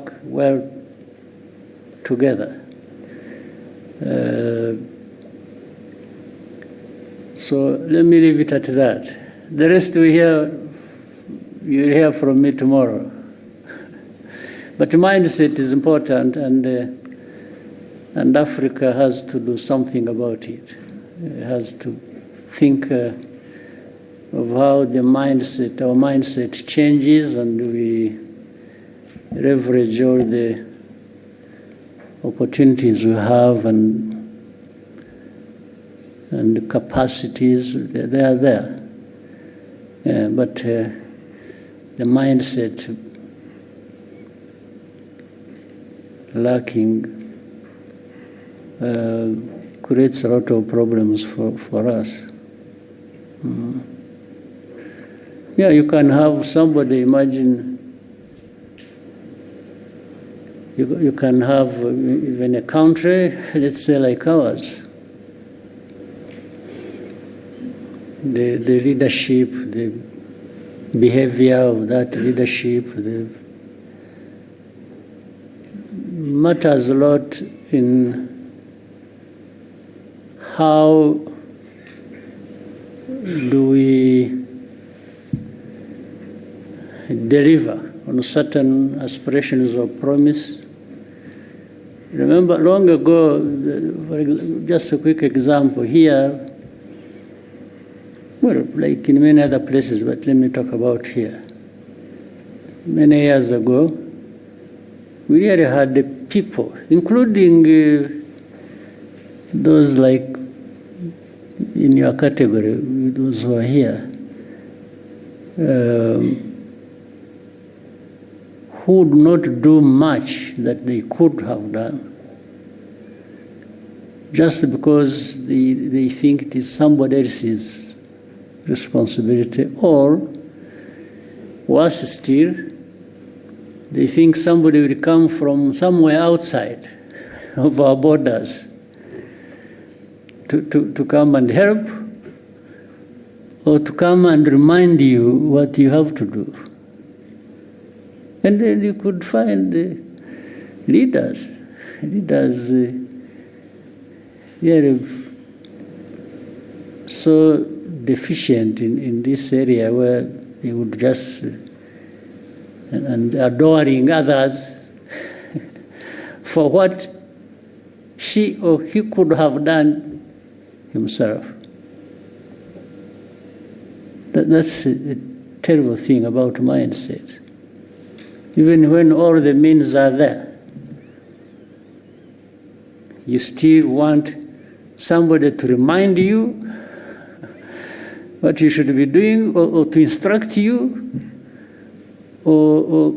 work well together. So let me leave it at that. The rest you'll hear from me tomorrow. But mindset is important, and Africa has to do something about it. It has to think of how our mindset changes, and we leverage all the opportunities we have and the capacities. They are there. But the mindset lacking creates a lot of problems for us. Yeah, you can have somebody, imagine, you can have even a country, let's say like ours. The leadership, the behavior of that leadership, matters a lot in how do we deliver on certain aspirations or promise. Remember, long ago, just a quick example here, well, like in many other places, but let me talk about here. Many years ago, we really had the people, including those like in your category, those who are here, who would not do much that they could have done, just because they think it is somebody else's responsibility, or worse still, they think somebody will come from somewhere outside of our borders to come and help, or to come and remind you what you have to do. And then you could find leaders so deficient in this area, where they would just and adoring others for what she or he could have done himself. That's a terrible thing about mindset. Even when all the means are there, you still want somebody to remind you what you should be doing, or to instruct you, or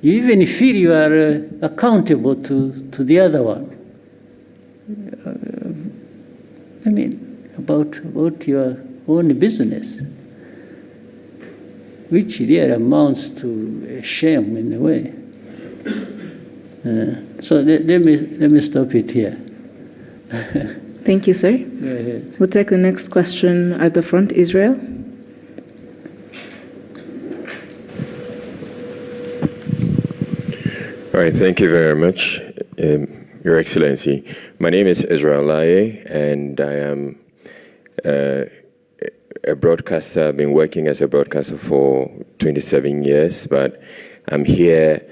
you even feel you are accountable to the other one. I mean, about your own business, which really amounts to a shame in a way. So let me stop it here. Thank you, sir. Go ahead. We'll take the next question at the front. Israel. All right, thank you very much, Your Excellency. My name is Israel Laye, and I am a broadcaster. I've been working as a broadcaster for 27 years, but I'm here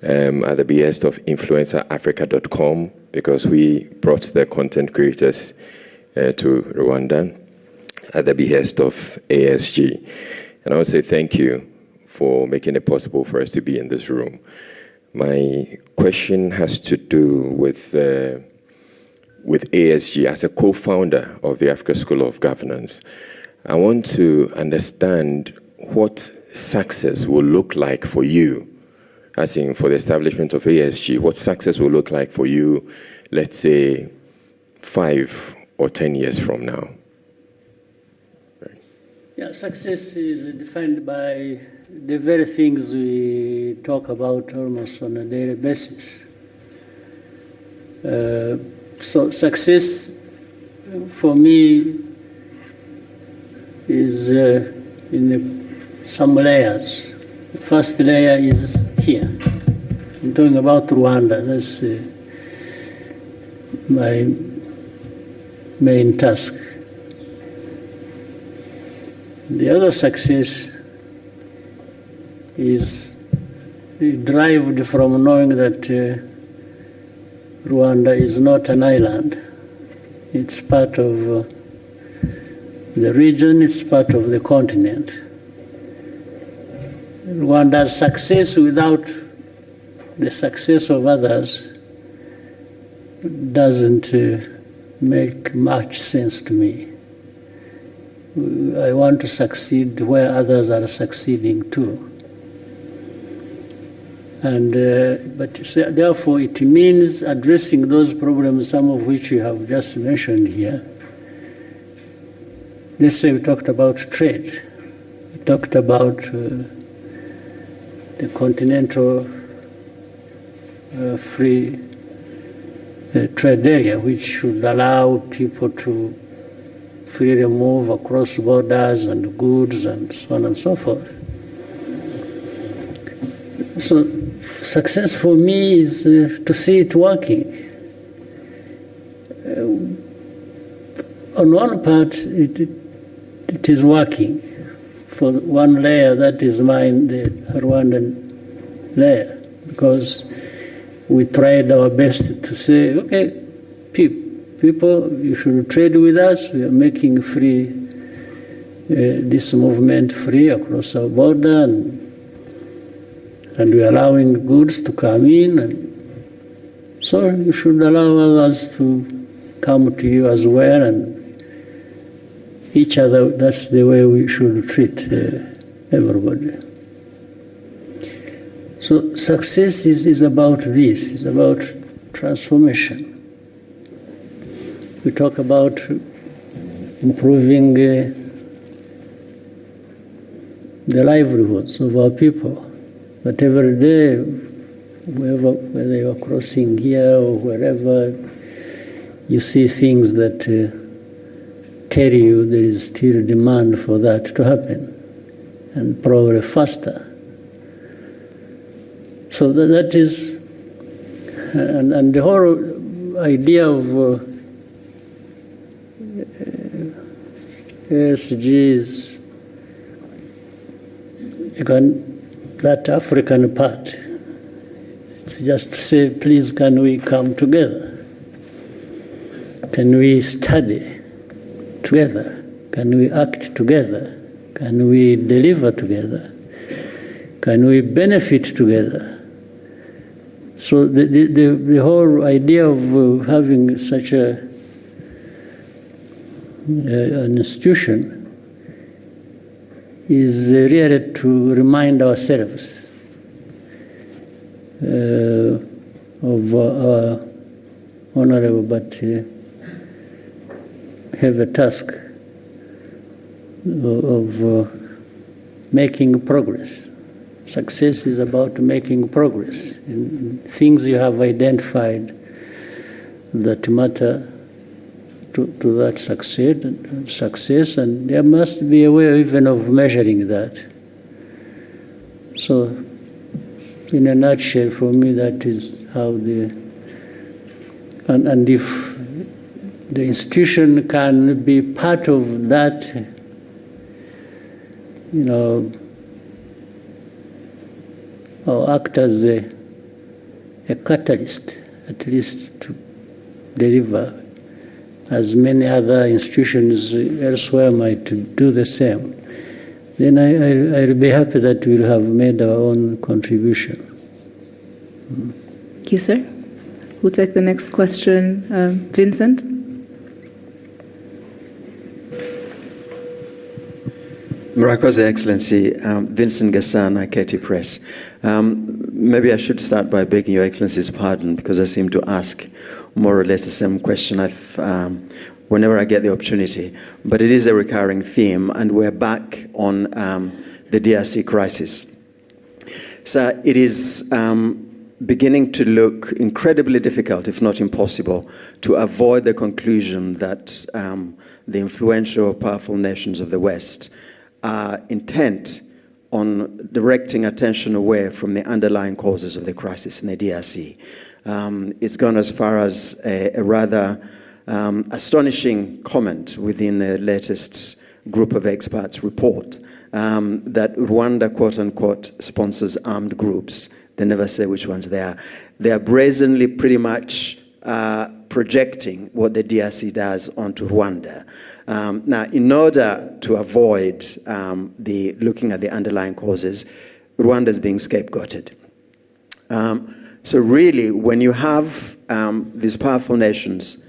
at the behest of InfluencerAfrica.com, because we brought the content creators to Rwanda at the behest of ASG. And I want to say thank you for making it possible for us to be in this room. My question has to do with ASG. As a co-founder of the Africa School of Governance, I want to understand what success will look like for you, as in for the establishment of ASG, what success will look like for you, let's say 5 or 10 years from now. Right. Yeah, success is defined by the very things we talk about almost on a daily basis. So success for me is in some layers. The first layer is here, I'm talking about Rwanda. That's my main task. The other success is derived from knowing that Rwanda is not an island. It's part of the region, it's part of the continent. Rwanda's success without the success of others doesn't make much sense to me. I want to succeed where others are succeeding too. And, therefore, it means addressing those problems, some of which you have just mentioned here. Let's say we talked about trade. We talked about the continental free trade area, which should allow people to freely move across borders and goods and so on and so forth. So success for me is to see it working. On one part, it is working. For one layer, that is mine, the Rwandan layer, because we tried our best to say, okay, people, you should trade with us. We are making free, this movement free across our border, and we are allowing goods to come in. And so you should allow others to come to you as well, and each other. That's the way we should treat everybody. So success is about this. It's about transformation. We talk about improving the livelihoods of our people. But every day, whether you're crossing here or wherever, you see things that tell you there is still demand for that to happen, and probably faster. So that is, and the whole idea of SGs, that African part, it's just to say, please, can we come together? Can we study together? Can we act together? Can we deliver together? Can we benefit together? So the whole idea of having such an institution is really to remind ourselves of our honorable but heavy task of making progress. Success is about making progress in things you have identified that matter to that success, and there must be a way even of measuring that. So, in a nutshell, for me, that is how and if the institution can be part of that, or act as a catalyst, at least to deliver, as many other institutions elsewhere might do the same, then I'll be happy that we'll have made our own contribution. Thank you, sir. We'll take the next question. Vincent? Murakoze, Excellency. Vincent Gasana, KT Press. Maybe I should start by begging Your Excellency's pardon, because I seem to ask more or less the same question whenever I get the opportunity. But it is a recurring theme, and we're back on the DRC crisis. So it is beginning to look incredibly difficult, if not impossible, to avoid the conclusion that the influential, powerful nations of the West are intent on directing attention away from the underlying causes of the crisis in the DRC. It's gone as far as a rather astonishing comment within the latest group of experts report that Rwanda, quote unquote, sponsors armed groups. They never say which ones they are. They are brazenly pretty much projecting what the DRC does onto Rwanda. Now, in order to avoid looking at the underlying causes, Rwanda is being scapegoated. So really, when you have these powerful nations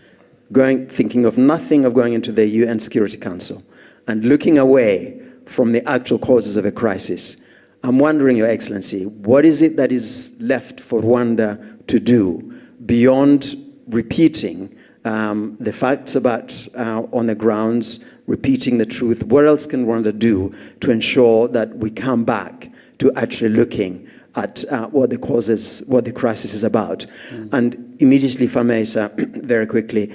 thinking of nothing of going into the UN Security Council and looking away from the actual causes of a crisis, I'm wondering, Your Excellency, what is it that is left for Rwanda to do beyond repeating the facts about on the grounds, repeating the truth? What else can Rwanda do to ensure that we come back to actually looking at what the causes, what the crisis is about? And immediately, if I may, sir, very quickly,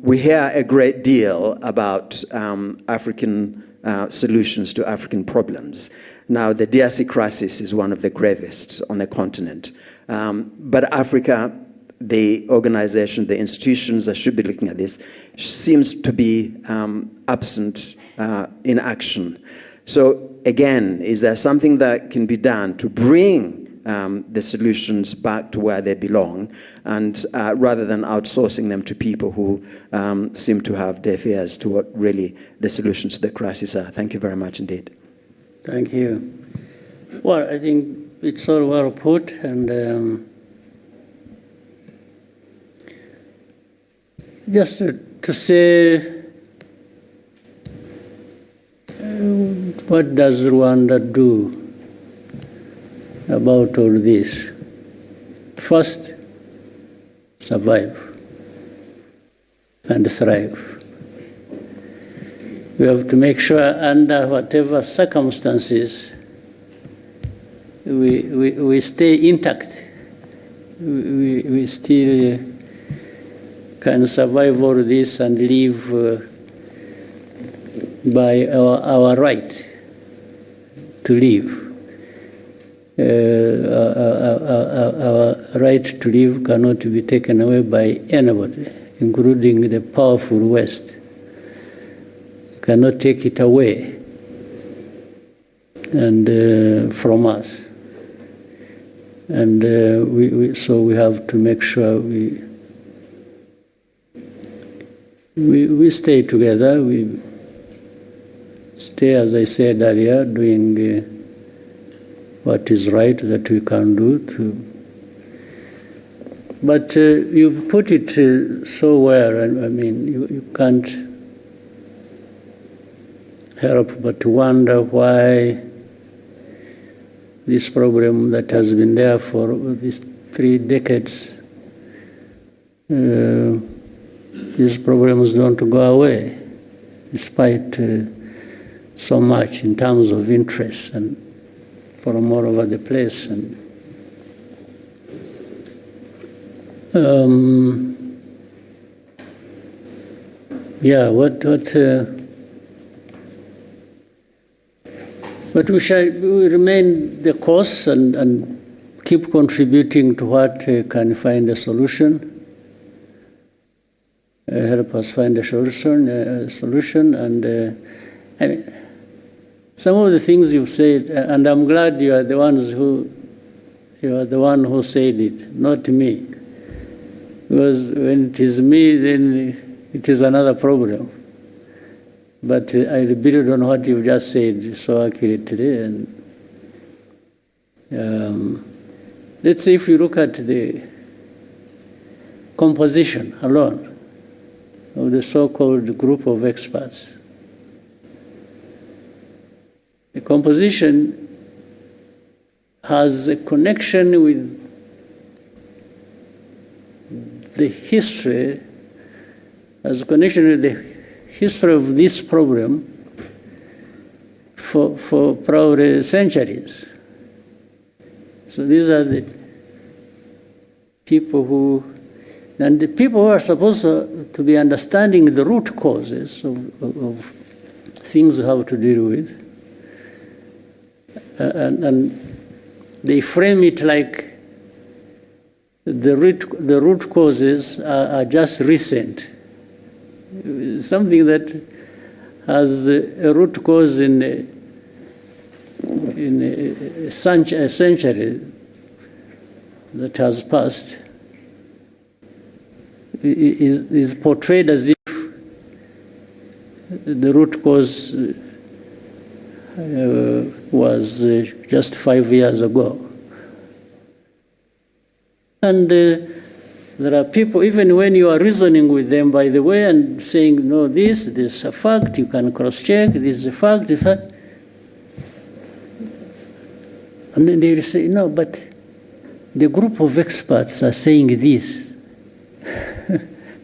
we hear a great deal about African solutions to African problems. Now, the DRC crisis is one of the gravest on the continent. But Africa, the organization, the institutions that should be looking at this, seems to be absent in action. So again, is there something that can be done to bring the solutions back to where they belong, and rather than outsourcing them to people who seem to have deaf ears to what really the solutions to the crisis are? Thank you very much indeed. Thank you. Well, I think it's all well put, and just to say, what does Rwanda do about all this? First, survive and thrive. We have to make sure under whatever circumstances we stay intact. We still can survive all this and live by our right to live. Our right to live cannot be taken away by anybody, including the powerful West. You cannot take it away and from us. And so we have to make sure we stay together. We stay, as I said earlier, doing what is right that we can do. But you've put it so well. I mean, you can't help but wonder why this problem that has been there for these 3 decades, these problems don't go away, despite so much in terms of interest and from all over the place. And yeah, but we shall remain the course and keep contributing to what can find a solution, help us find a solution. And I mean, some of the things you've said, and I'm glad you are the one who said it, not me. Because when it is me, then it is another problem. But I build on what you've just said so accurately. And let's say if you look at the composition alone of the so-called group of experts, the composition has a connection with the history, has a connection with the history of this problem for probably centuries. So these are the people who are supposed to be understanding the root causes of things we have to deal with. and they frame it like the root causes are just recent. Something that has a root cause in a century that has passed is portrayed as if the root cause was just 5 years ago. And there are people, even when you are reasoning with them, by the way, and saying, no, this is a fact, you can cross-check, this is a fact, and then they will say, no, but the group of experts are saying this.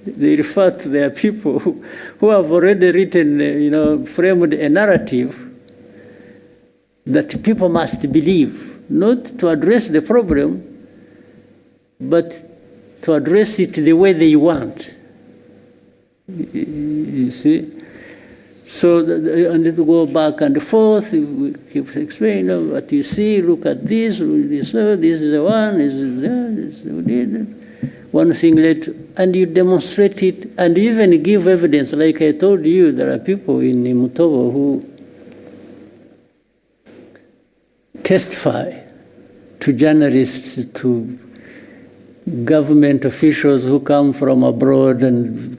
They refer to their people who have already written, framed a narrative that people must believe, not to address the problem, but to address it the way they want. You see? So, and it will go back and forth, we keep explaining, what you see, look at this is the one, this is that, this is one thing later, and you demonstrate it, and you even give evidence. Like I told you, there are people in Mutobo who testify to journalists, to government officials who come from abroad, and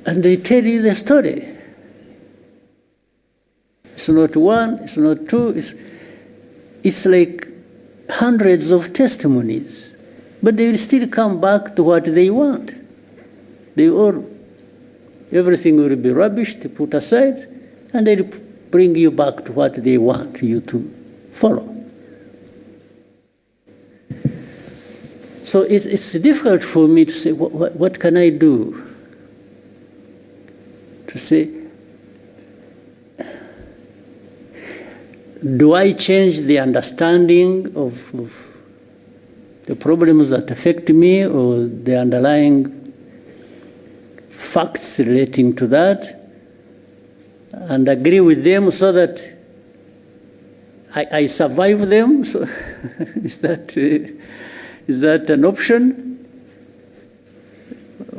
they tell you the story. It's not one, it's not two, it's like hundreds of testimonies. But they will still come back to what they want. Everything will be rubbish, to put aside, and they'll bring you back to what they want you to follow. So it's difficult for me to say, what can I do? To say, do I change the understanding of the problems that affect me, or the underlying facts relating to that, and agree with them so that I survive them? So is that an option?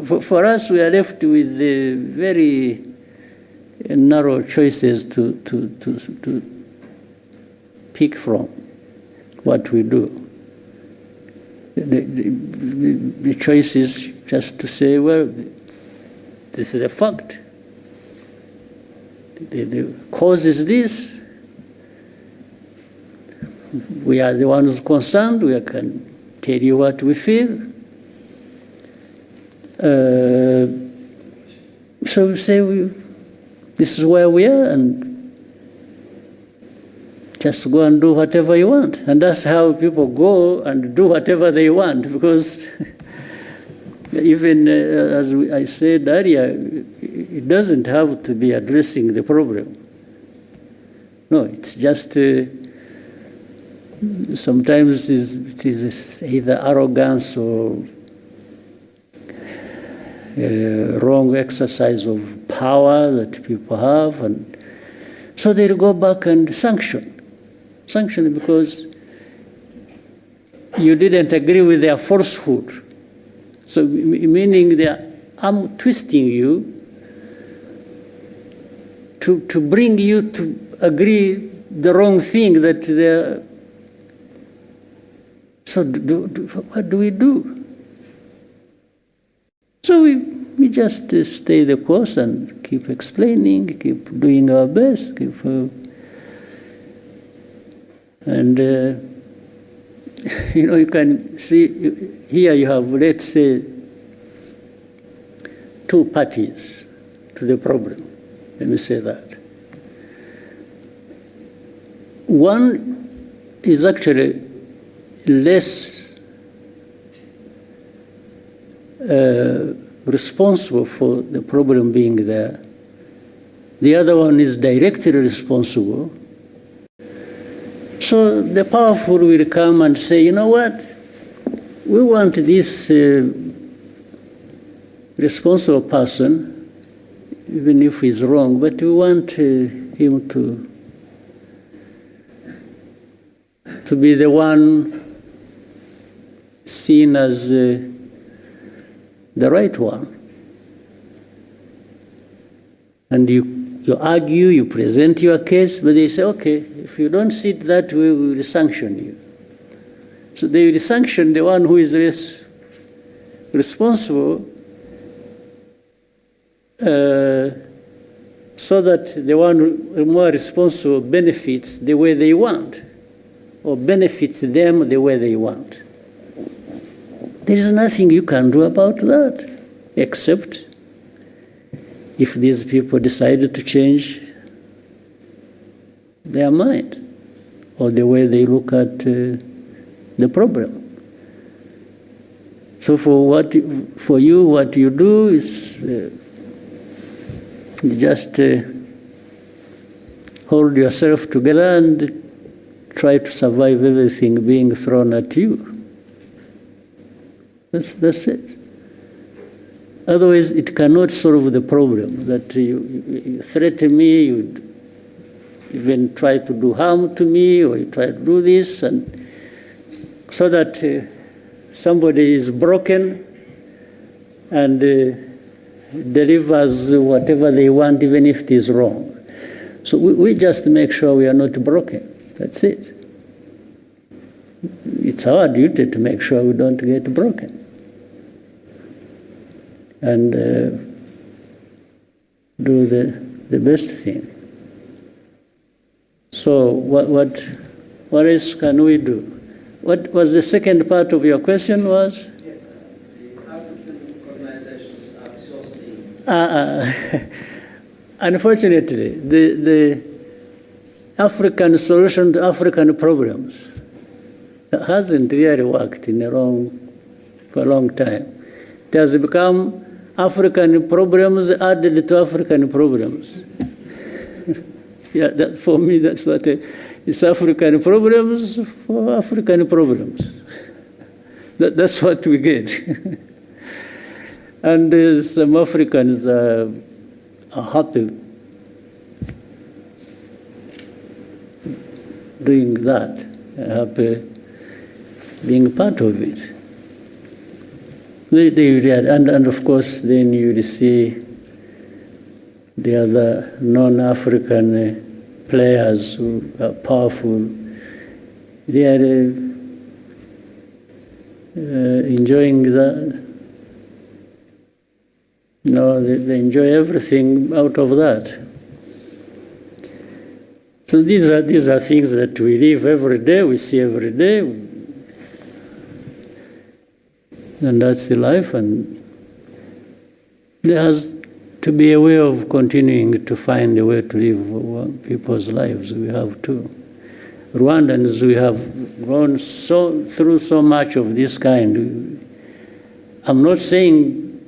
For us, we are left with very narrow choices to pick from what we do. The choice is just to say, well, this is a fact. The cause is this. We are the ones concerned. We can tell you what we feel. So we say, this is where we are, and just go and do whatever you want. And that's how people go and do whatever they want, because even as I said earlier, it doesn't have to be addressing the problem. No, it's just sometimes it is either arrogance or wrong exercise of power that people have, and so they'll go back and sanction because you didn't agree with their falsehood. So meaning they are arm twisting you to bring you to agree the wrong thing that they're. So what do we do? So we just stay the course and keep explaining, keep doing our best, and you can see here you have, let's say, two parties to the problem. Let me say that. One is actually less responsible for the problem being there. The other one is directly responsible. So the powerful will come and say, you know what, we want this responsible person, even if he's wrong, but we want him to to be the one seen as the right one. And you argue, you present your case, but they say, okay, if you don't see it that way, we will sanction you. So they will sanction the one who is less responsible, so that the one who is more responsible benefits the way they want, or benefits them the way they want. There is nothing you can do about that, except if these people decided to change their mind or the way they look at the problem. So for you, what you do is you just hold yourself together and try to survive everything being thrown at you. That's it. Otherwise, it cannot solve the problem. That you threaten me, you even try to do harm to me, or you try to do this, and so that somebody is broken and delivers whatever they want, even if it is wrong. So we just make sure we are not broken. That's it. It's our duty to make sure we don't get broken. And do the best thing. So what else can we do? What was the second part of your question was? Yes, the African organizations outsourcing. Unfortunately, the African solution to African problems hasn't really worked for a long time. It has become African problems added to African problems. Yeah, for me, that's what it's African problems for African problems. That's what we get. And some Africans are happy doing that, happy being part of it. And of course, then you will see the other non-African players who are powerful. They are enjoying that. No, they enjoy everything out of that. So these are things that we live every day, we see every day. And that's the life, and there has to be a way of continuing to find a way to live people's lives. We have to. Rwandans, we have gone through so much of this kind. I'm not saying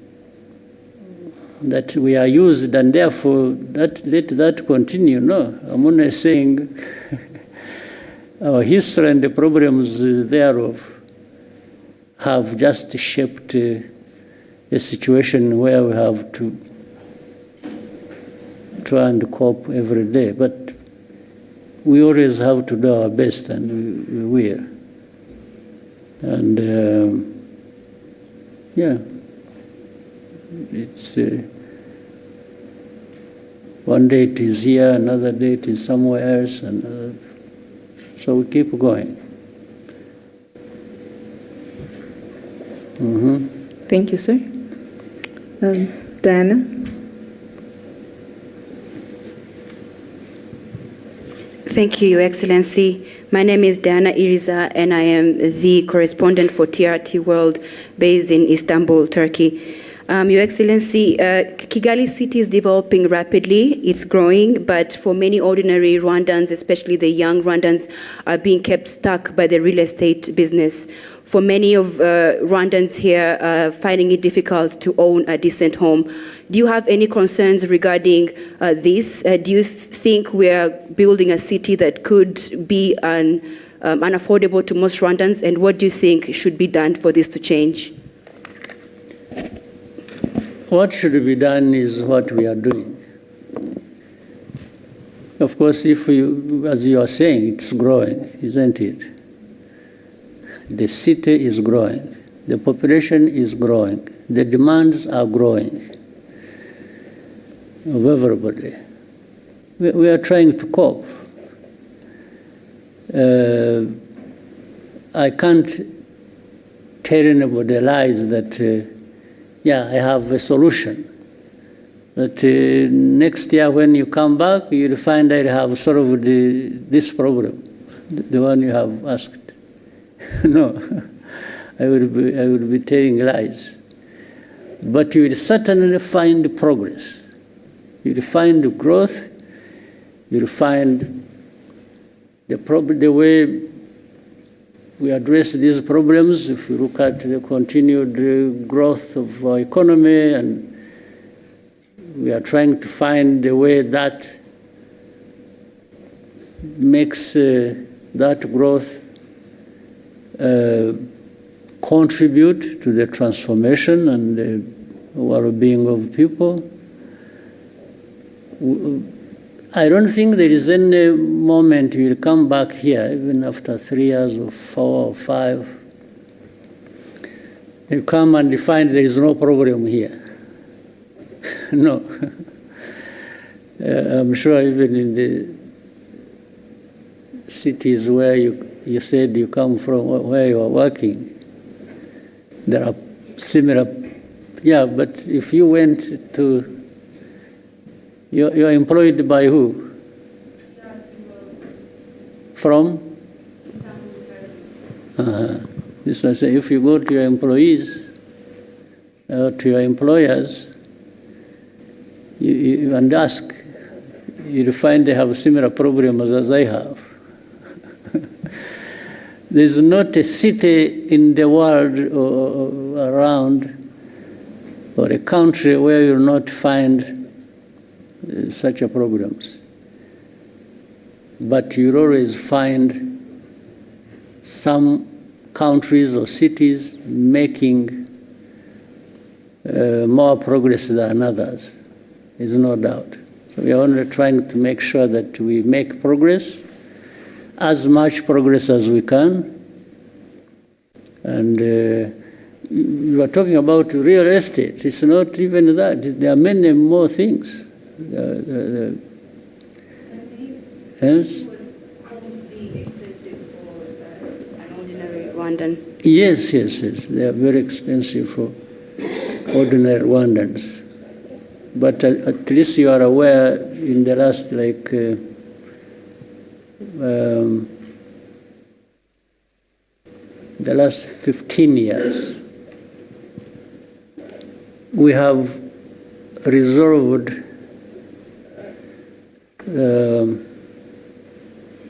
that we are used and therefore let that continue. No, I'm only saying our history and the problems thereof have just shaped a situation where we have to try and cope every day. But we always have to do our best, and we will. And it's one day it is here, another day it is somewhere else, and so we keep going. Mm-hmm. Thank you, sir. Diana? Thank you, Your Excellency. My name is Diana Iriza, and I am the correspondent for TRT World based in Istanbul, Turkey. Your Excellency, Kigali city is developing rapidly. It's growing, but for many ordinary Rwandans, especially the young Rwandans, are being kept stuck by the real estate business. For many of Rwandans here, finding it difficult to own a decent home. Do you have any concerns regarding this? Do you think we are building a city that could be unaffordable to most Rwandans? And what do you think should be done for this to change? What should be done is what we are doing. Of course, if as you are saying, it's growing, isn't it? the city is growing, the population is growing, the demands are growing of everybody. We are trying to cope. I can't tell anybody lies that, I have a solution. That next year when you come back, you'll find I have solved this problem, the one you have asked. No, I will be telling lies. But you will certainly find progress. You will find growth. You will find the way we address these problems. If you look at the continued growth of our economy, and we are trying to find a way that makes that growth contribute to the transformation and the well-being of people. I don't think there is any moment you will come back here, even after 3 years or 4 or 5, you come and you find there is no problem here. No. I'm sure even in the cities where you said you come from, where you are working, there are similar, but if you went to, you're employed by who? From? This I say, if you go to your employees, to your employers, you and ask, you'll find they have similar problems as I have. There's not a city in the world or around, or a country where you'll not find such problems. But you'll always find some countries or cities making more progress than others. There's no doubt. So we are only trying to make sure that we make progress, as much progress as we can. And you are talking about real estate. It's not even that. There are many more things. Yes? It was obviously expensive for an ordinary Rwandan. Yes. They are very expensive for ordinary Rwandans. But at least you are aware in the last, the last 15 years, we have resolved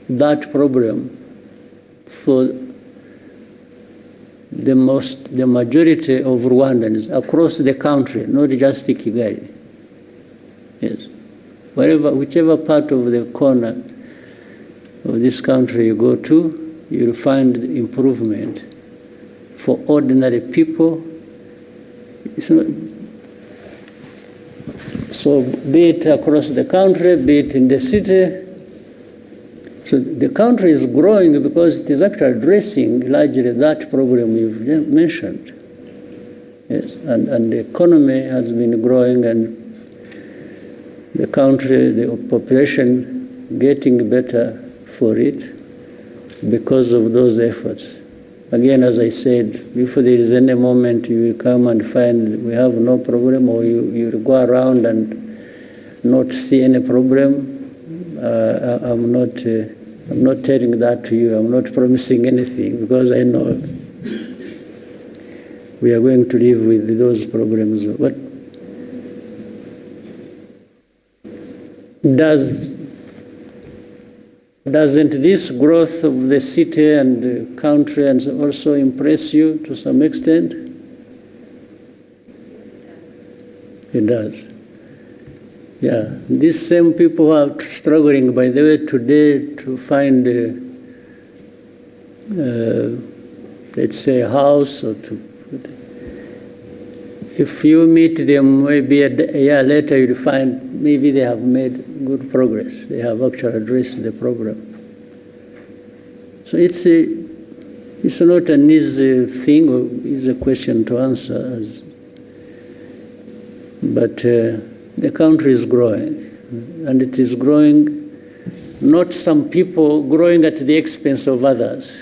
that problem for the majority of Rwandans across the country, not just Kigali. Yes, whichever part of the corner of this country you go to, you'll find improvement for ordinary people. So be it across the country, be it in the city. So the country is growing because it is actually addressing largely that problem you've mentioned. Yes, and the economy has been growing, and the country, the population getting better for it because of those efforts. Again, as I said, if there is any moment you will come and find we have no problem, or you will go around and not see any problem, I'm not telling that to you. I'm not promising anything, because I know we are going to live with those problems. But doesn't this growth of the city and the country and also impress you to some extent? It does. Yeah, these same people who are struggling, by the way, today to find, let's say, a house, or if you meet them maybe a year later, you'll find maybe they have made good progress. They have actually addressed the problem. So it's It's not an easy thing or easy question to answer, but the country is growing, and it is growing, not some people growing at the expense of others.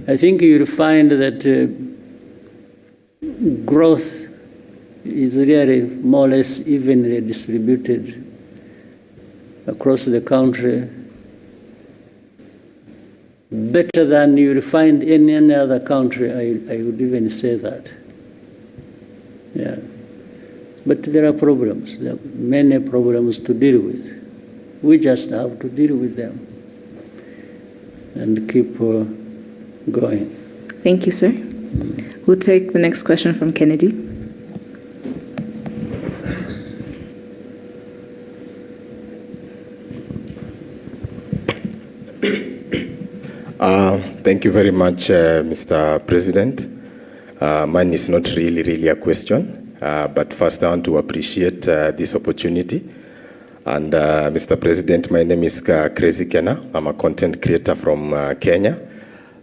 I think you'll find that growth is really more or less evenly distributed across the country, better than you'll find in any other country. I would even say that. Yeah. But there are problems. There are many problems to deal with. We just have to deal with them and keep going. Thank you, sir. We'll take the next question from Kennedy. Thank you very much, Mr. President. Mine is not really a question, but first I want to appreciate this opportunity. And Mr. President, my name is Crazy Kenna. I'm a content creator from Kenya.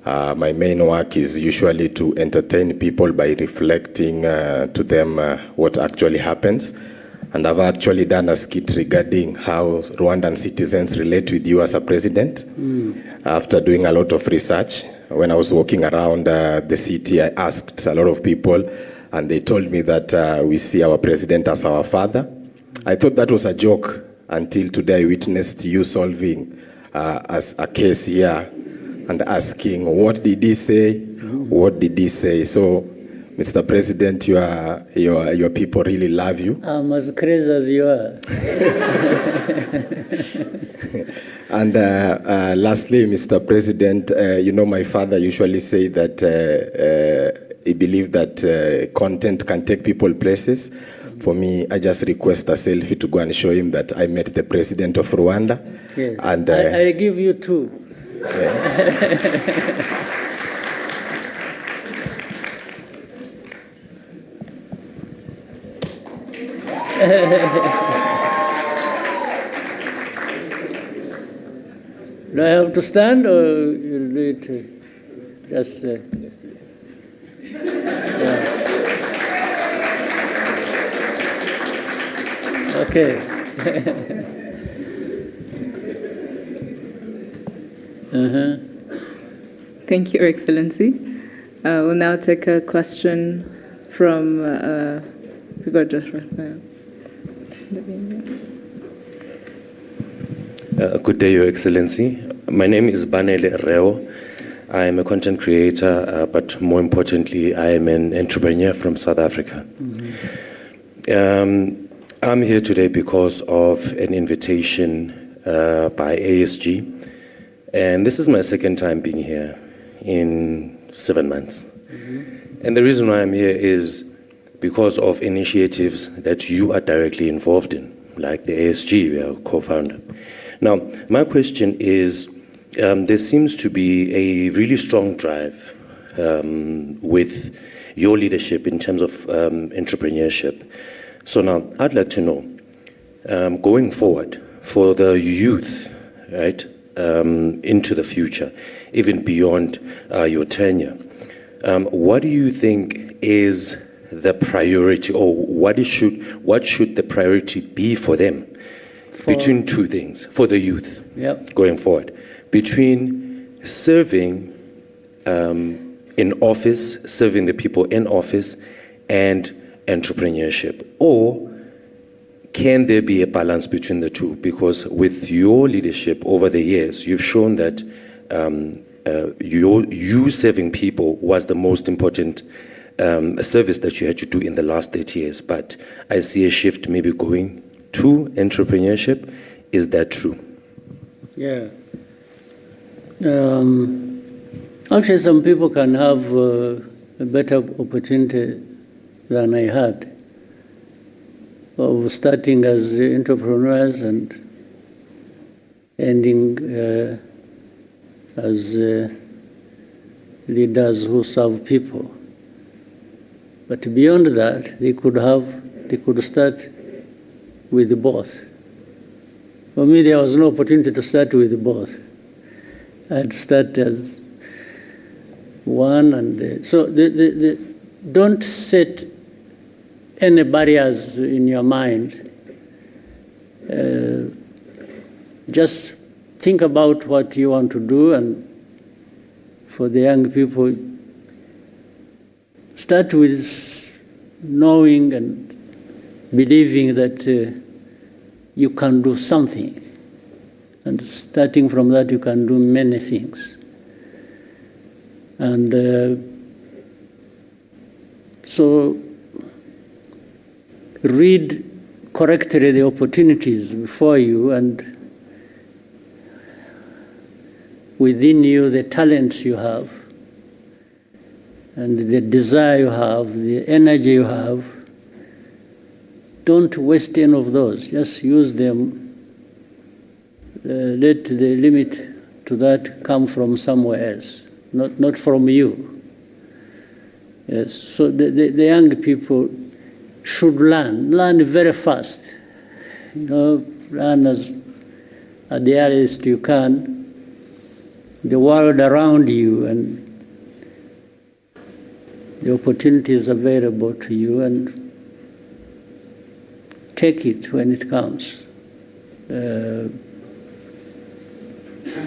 My main work is usually to entertain people by reflecting to them what actually happens. And I've actually done a skit regarding how Rwandan citizens relate with you as a president. After doing a lot of research, when I was walking around the city, I asked a lot of people, and they told me that we see our president as our father. I thought that was a joke until today I witnessed you solving as a case here and asking, what did he say? What did he say? So, Mr. President, your people really love you. I'm as crazy as you are. And lastly, Mr. President, you know, my father usually say that he believed that content can take people places. For me, I just request a selfie to go and show him that I met the president of Rwanda. Yes. And I give you two. Do I have to stand, or you'll do it just... yeah. Okay. Thank you, Your Excellency. We'll now take a question from Good day, Your Excellency. My name is Banele Reo. I am a content creator, but more importantly, I am an entrepreneur from South Africa. I'm here today because of an invitation by ASG, and this is my second time being here in 7 months. And the reason why I'm here is because of initiatives that you are directly involved in, like the ASG, we are co-founder. Now, my question is, there seems to be a really strong drive with your leadership in terms of entrepreneurship. So now, I'd like to know, going forward, for the youth, right, into the future, even beyond your tenure, what do you think is the priority, or what should the priority be for them? Between two things, for the youth, going forward, between serving in office, serving the people in office, and entrepreneurship? Or can there be a balance between the two? Because with your leadership over the years, you've shown that you serving people was the most important service that you had to do in the last 30 years. But I see a shift maybe going to entrepreneurship. Is that true? Yeah. Actually, some people can have a better opportunity than I had of starting as entrepreneurs and ending as leaders who serve people. But beyond that, they could start with both. For me, there was no opportunity to start with both. I'd start as one, and so don't set any barriers in your mind. Just think about what you want to do, and for the young people, start with knowing and believing that you can do something. And starting from that, you can do many things. And so read correctly the opportunities before you, and within you the talents you have, and the desire you have, the energy you have. Don't waste any of those. Just use them. Let the limit to that come from somewhere else, not from you. Yes. So the young people should learn very fast. Learn at the earliest you can, the world around you and the opportunities available to you, and take it when it comes.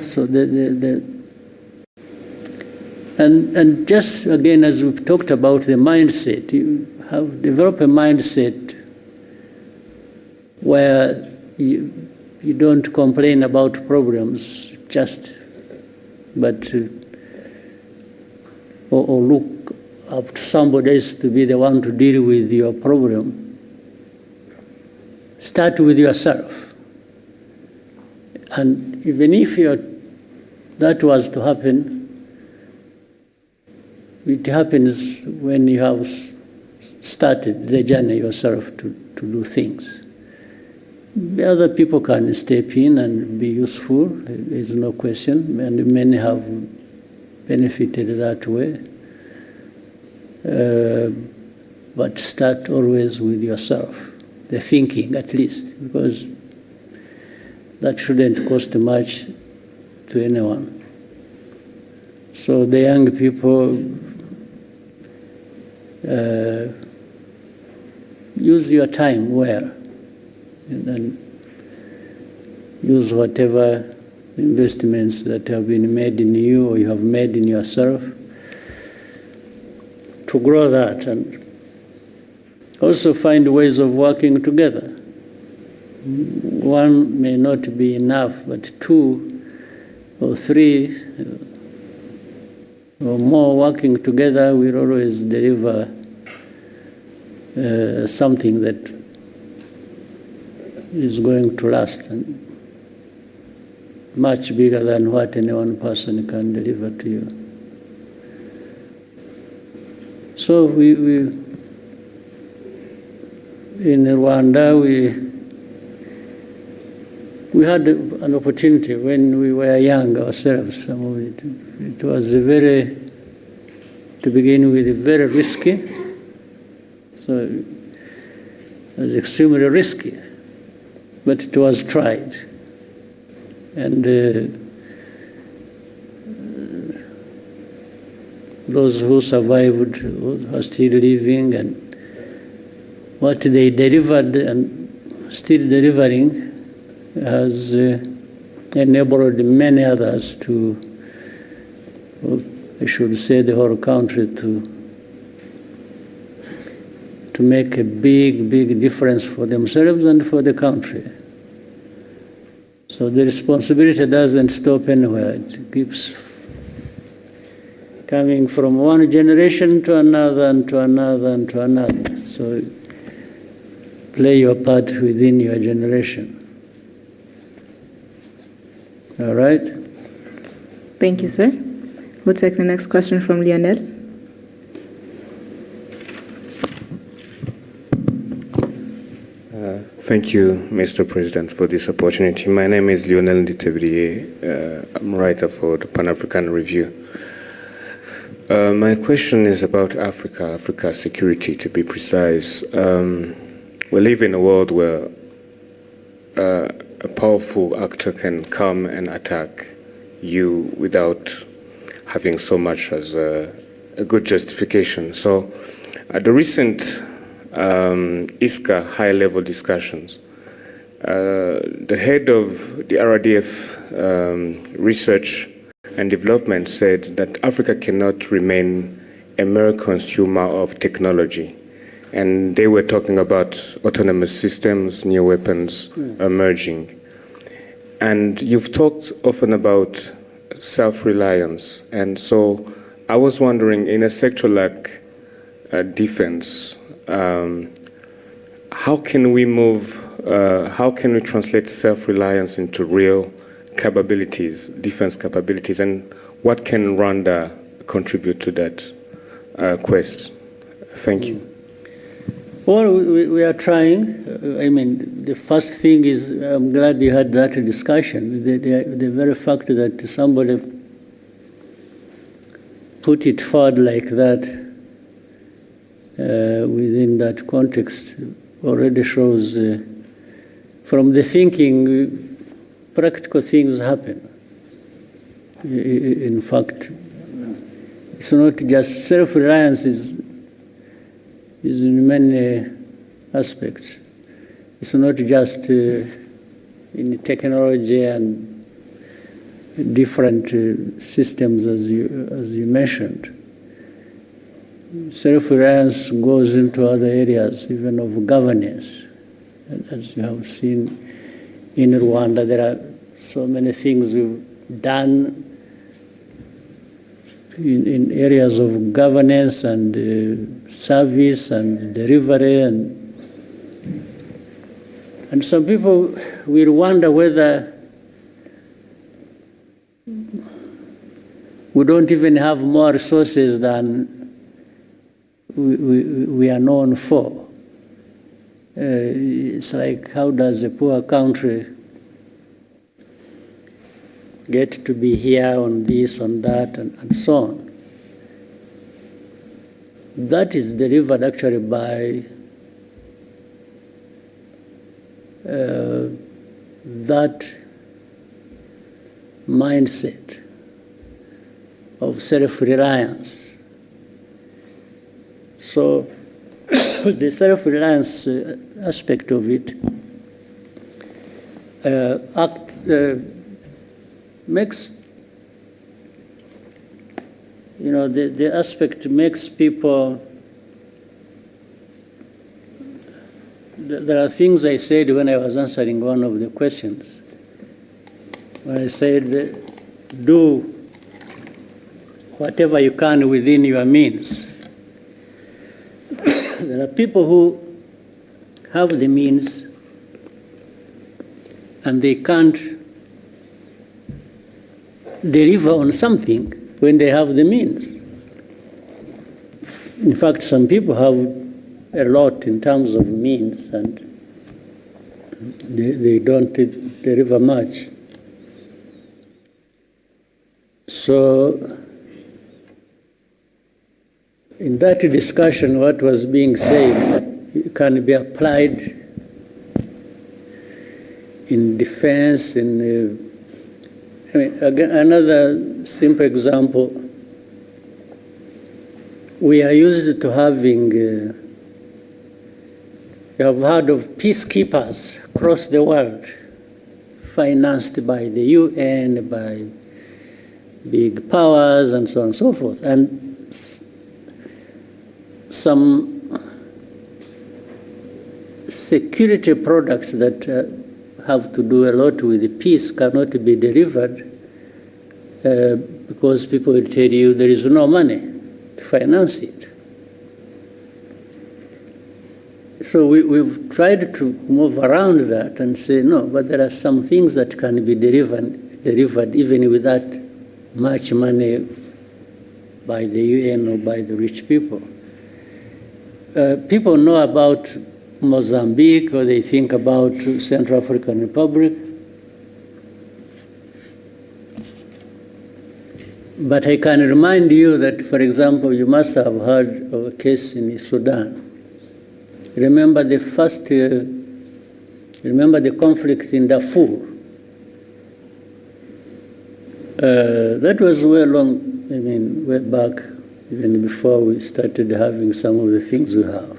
So and just again, as we've talked about the mindset, you have developed a mindset where you don't complain about problems, or look up to somebody else to be the one to deal with your problem. Start with yourself. And even if that was to happen, it happens when you have started the journey yourself to do things. The other people can step in and be useful, there is no question, and many have benefited that way. But start always with yourself, the thinking at least, because that shouldn't cost much to anyone. So the young people, use your time well, and use whatever investments that have been made in you or you have made in yourself to grow that, and also find ways of working together. One may not be enough, but two or three or more working together will always deliver something that is going to last, and much bigger than what any one person can deliver to you. So we in Rwanda, we had an opportunity when we were young ourselves. It was to begin with, very risky. So it was extremely risky, but it was tried. And those who survived are still living, and what they delivered and still delivering has enabled many others to, I should say the whole country, to make a big difference for themselves and for the country. So the responsibility doesn't stop anywhere. It keeps coming from one generation to another and to another and to another. So play your part within your generation. All right? Thank you, sir. We'll take the next question from Lionel. Thank you, Mr. President, for this opportunity. My name is Lionel Nditebriye. I'm a writer for the Pan-African Review. My question is about Africa security, to be precise. We live in a world where a powerful actor can come and attack you without having so much as a good justification. So at the recent ISCA high-level discussions, the head of the RDF research and development said that Africa cannot remain a mere consumer of technology. And they were talking about autonomous systems, new weapons emerging. And you've talked often about self-reliance. And so I was wondering, in a sector like defense, how can we translate self-reliance into real capabilities, defense capabilities, and what can Rwanda contribute to that quest? Thank you. Well, we are trying. I mean, the first thing is, I'm glad you had that discussion. The very fact that somebody put it forward like that within that context already shows from the thinking, practical things happen. In fact, it's not just self-reliance is in many aspects. It's not just in technology and different systems as you mentioned. Self-reliance goes into other areas, even of governance. As you have seen in Rwanda, there are so many things we've done in areas of governance and service and delivery, and some people will wonder whether we don't even have more resources than we are known for. It's like, how does a poor country get to be here on this, on that, and so on? That is delivered actually by that mindset of self-reliance. So the self-reliance aspect of it makes, the aspect makes people, there are things I said when I was answering one of the questions. When I said, do whatever you can within your means. There are people who have the means and they can't deliver on something when they have the means. In fact, some people have a lot in terms of means and they don't deliver much. So in that discussion, what was being said can be applied in defense, again, another simple example, we are used to having, you have heard of peacekeepers across the world, financed by the UN, by big powers, and so on and so forth. And some security products that have to do a lot with peace cannot be delivered because people will tell you there is no money to finance it. So we've tried to move around that and say, no, but there are some things that can be delivered even without much money by the UN or by the rich people. People know about Mozambique, or they think about Central African Republic. But I can remind you that, for example, you must have heard of a case in Sudan. Remember the conflict in Darfur. That was way back, even before we started having some of the things we have.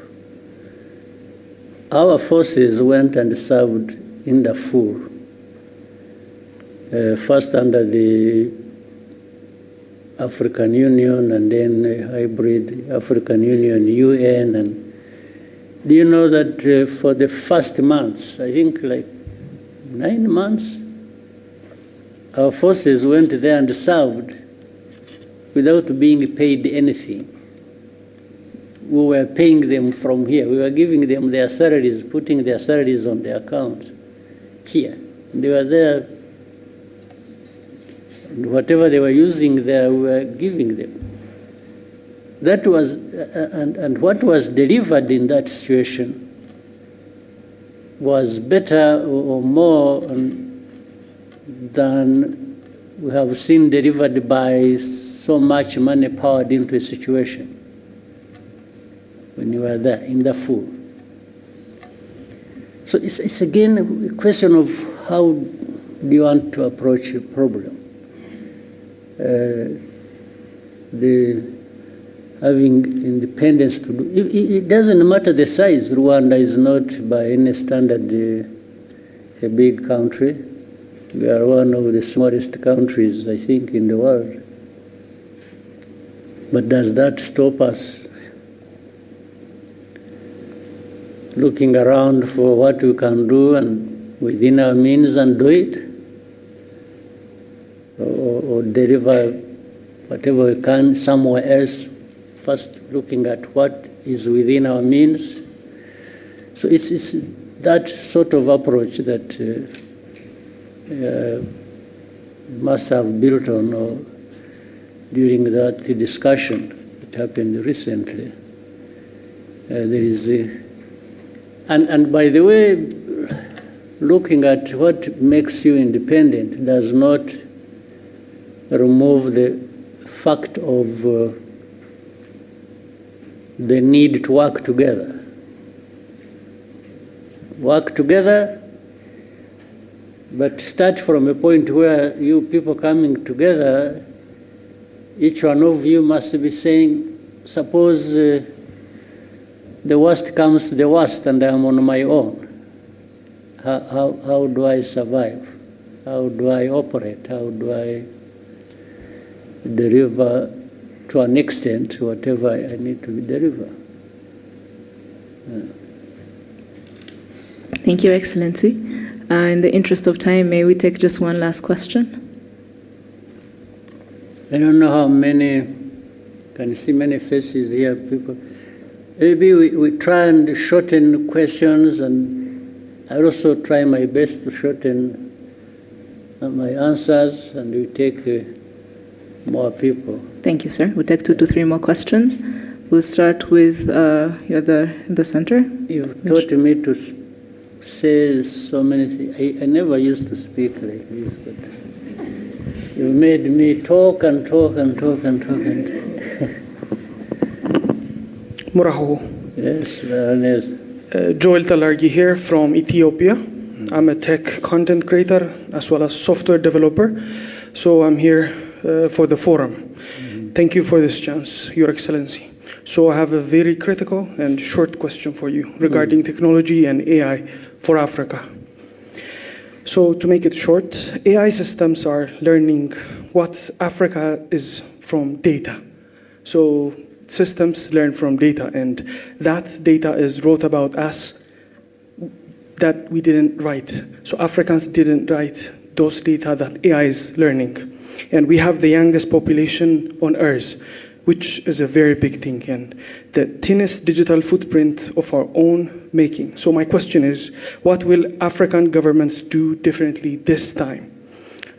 Our forces went and served in Darfur, first under the African Union and then a hybrid African Union, UN. And do you know that for the first months, I think like 9 months, our forces went there and served without being paid anything. We were paying them from here. We were giving them their salaries, putting their salaries on their account here. And they were there. And whatever they were using there, we were giving them. That was, and what was delivered in that situation was better or more than we have seen delivered by so much money poured into a situation when you were there in Darfur. So it's again a question of how do you want to approach a problem. Having independence to do, it doesn't matter the size. Rwanda is not by any standard a big country. We are one of the smallest countries, I think, in the world. But does that stop us looking around for what we can do and within our means and do it? Or deliver whatever we can somewhere else, first looking at what is within our means? So it's that sort of approach that must have built on during that discussion that happened recently. There is and by the way, looking at what makes you independent does not remove the fact of the need to work together. Work together, but start from a point where you people coming together, each one of you must be saying, suppose the worst comes to the worst and I'm on my own. How do I survive? How do I operate? How do I deliver to an extent whatever I need to deliver? Thank you, Excellency. In the interest of time, may we take just one last question? I don't know how many, can see many faces here, people. Maybe we try and shorten questions, and I also try my best to shorten my answers, and we take more people. Thank you, sir. We'll take 2 to 3 more questions. We'll start with you're the center. You've taught me to say so many things. I never used to speak like this, but you made me talk and talk and talk and talk and Muraho. Yes, Rejoignez. Joel Talargi here from Ethiopia. I'm a tech content creator as well as software developer. So I'm here for the forum. Thank you for this chance, Your Excellency. So I have a very critical and short question for you regarding technology and AI for Africa. So to make it short, AI systems are learning what Africa is from data. So systems learn from data, and that data is wrote about us that we didn't write. So Africans didn't write those data that AI is learning. And we have the youngest population on Earth, which is a very big thing, and the thinnest digital footprint of our own making. So my question is, what will African governments do differently this time?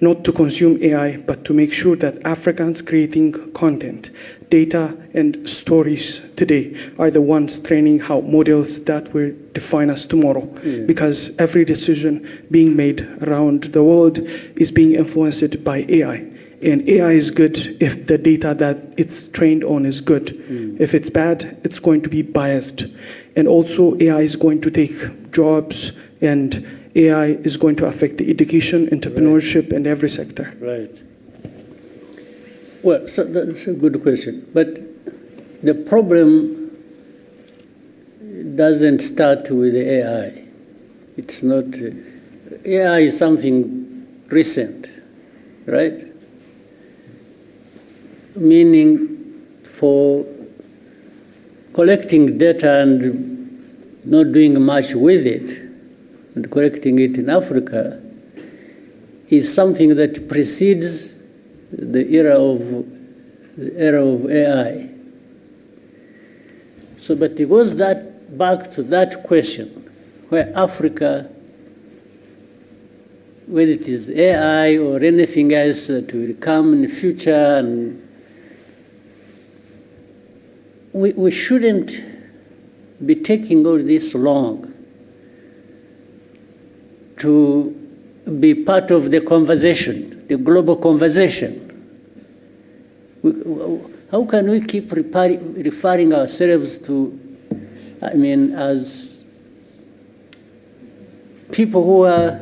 Not to consume AI, but to make sure that Africans creating content, data, and stories today are the ones training how models that will define us tomorrow. Yeah. Because every decision being made around the world is being influenced by AI. And AI is good if the data that it's trained on is good. If it's bad, it's going to be biased. And also AI is going to take jobs, and AI is going to affect the education, entrepreneurship, and every sector. Right. Well, so that's a good question. But the problem doesn't start with the AI. It's not, AI is something recent, right? Meaning for collecting data and not doing much with it and collecting it in Africa is something that precedes the era of AI. So, but it goes back to that question, where Africa, whether it is AI or anything else that will come in the future, and we shouldn't be taking all this long to be part of the conversation, the global conversation. How can we keep referring ourselves to, I mean, as people who are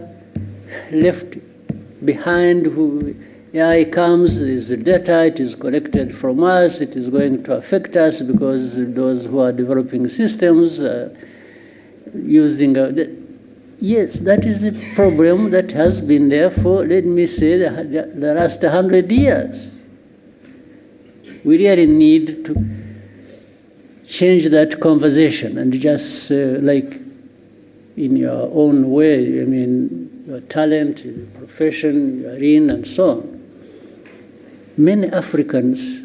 left behind, who AI comes, there's the data, it is collected from us, it is going to affect us because those who are developing systems are using yes, that is a problem that has been there for, let me say, the last 100 years. We really need to change that conversation and just like in your own way, I mean, your talent, your profession you're in, and so on. Many Africans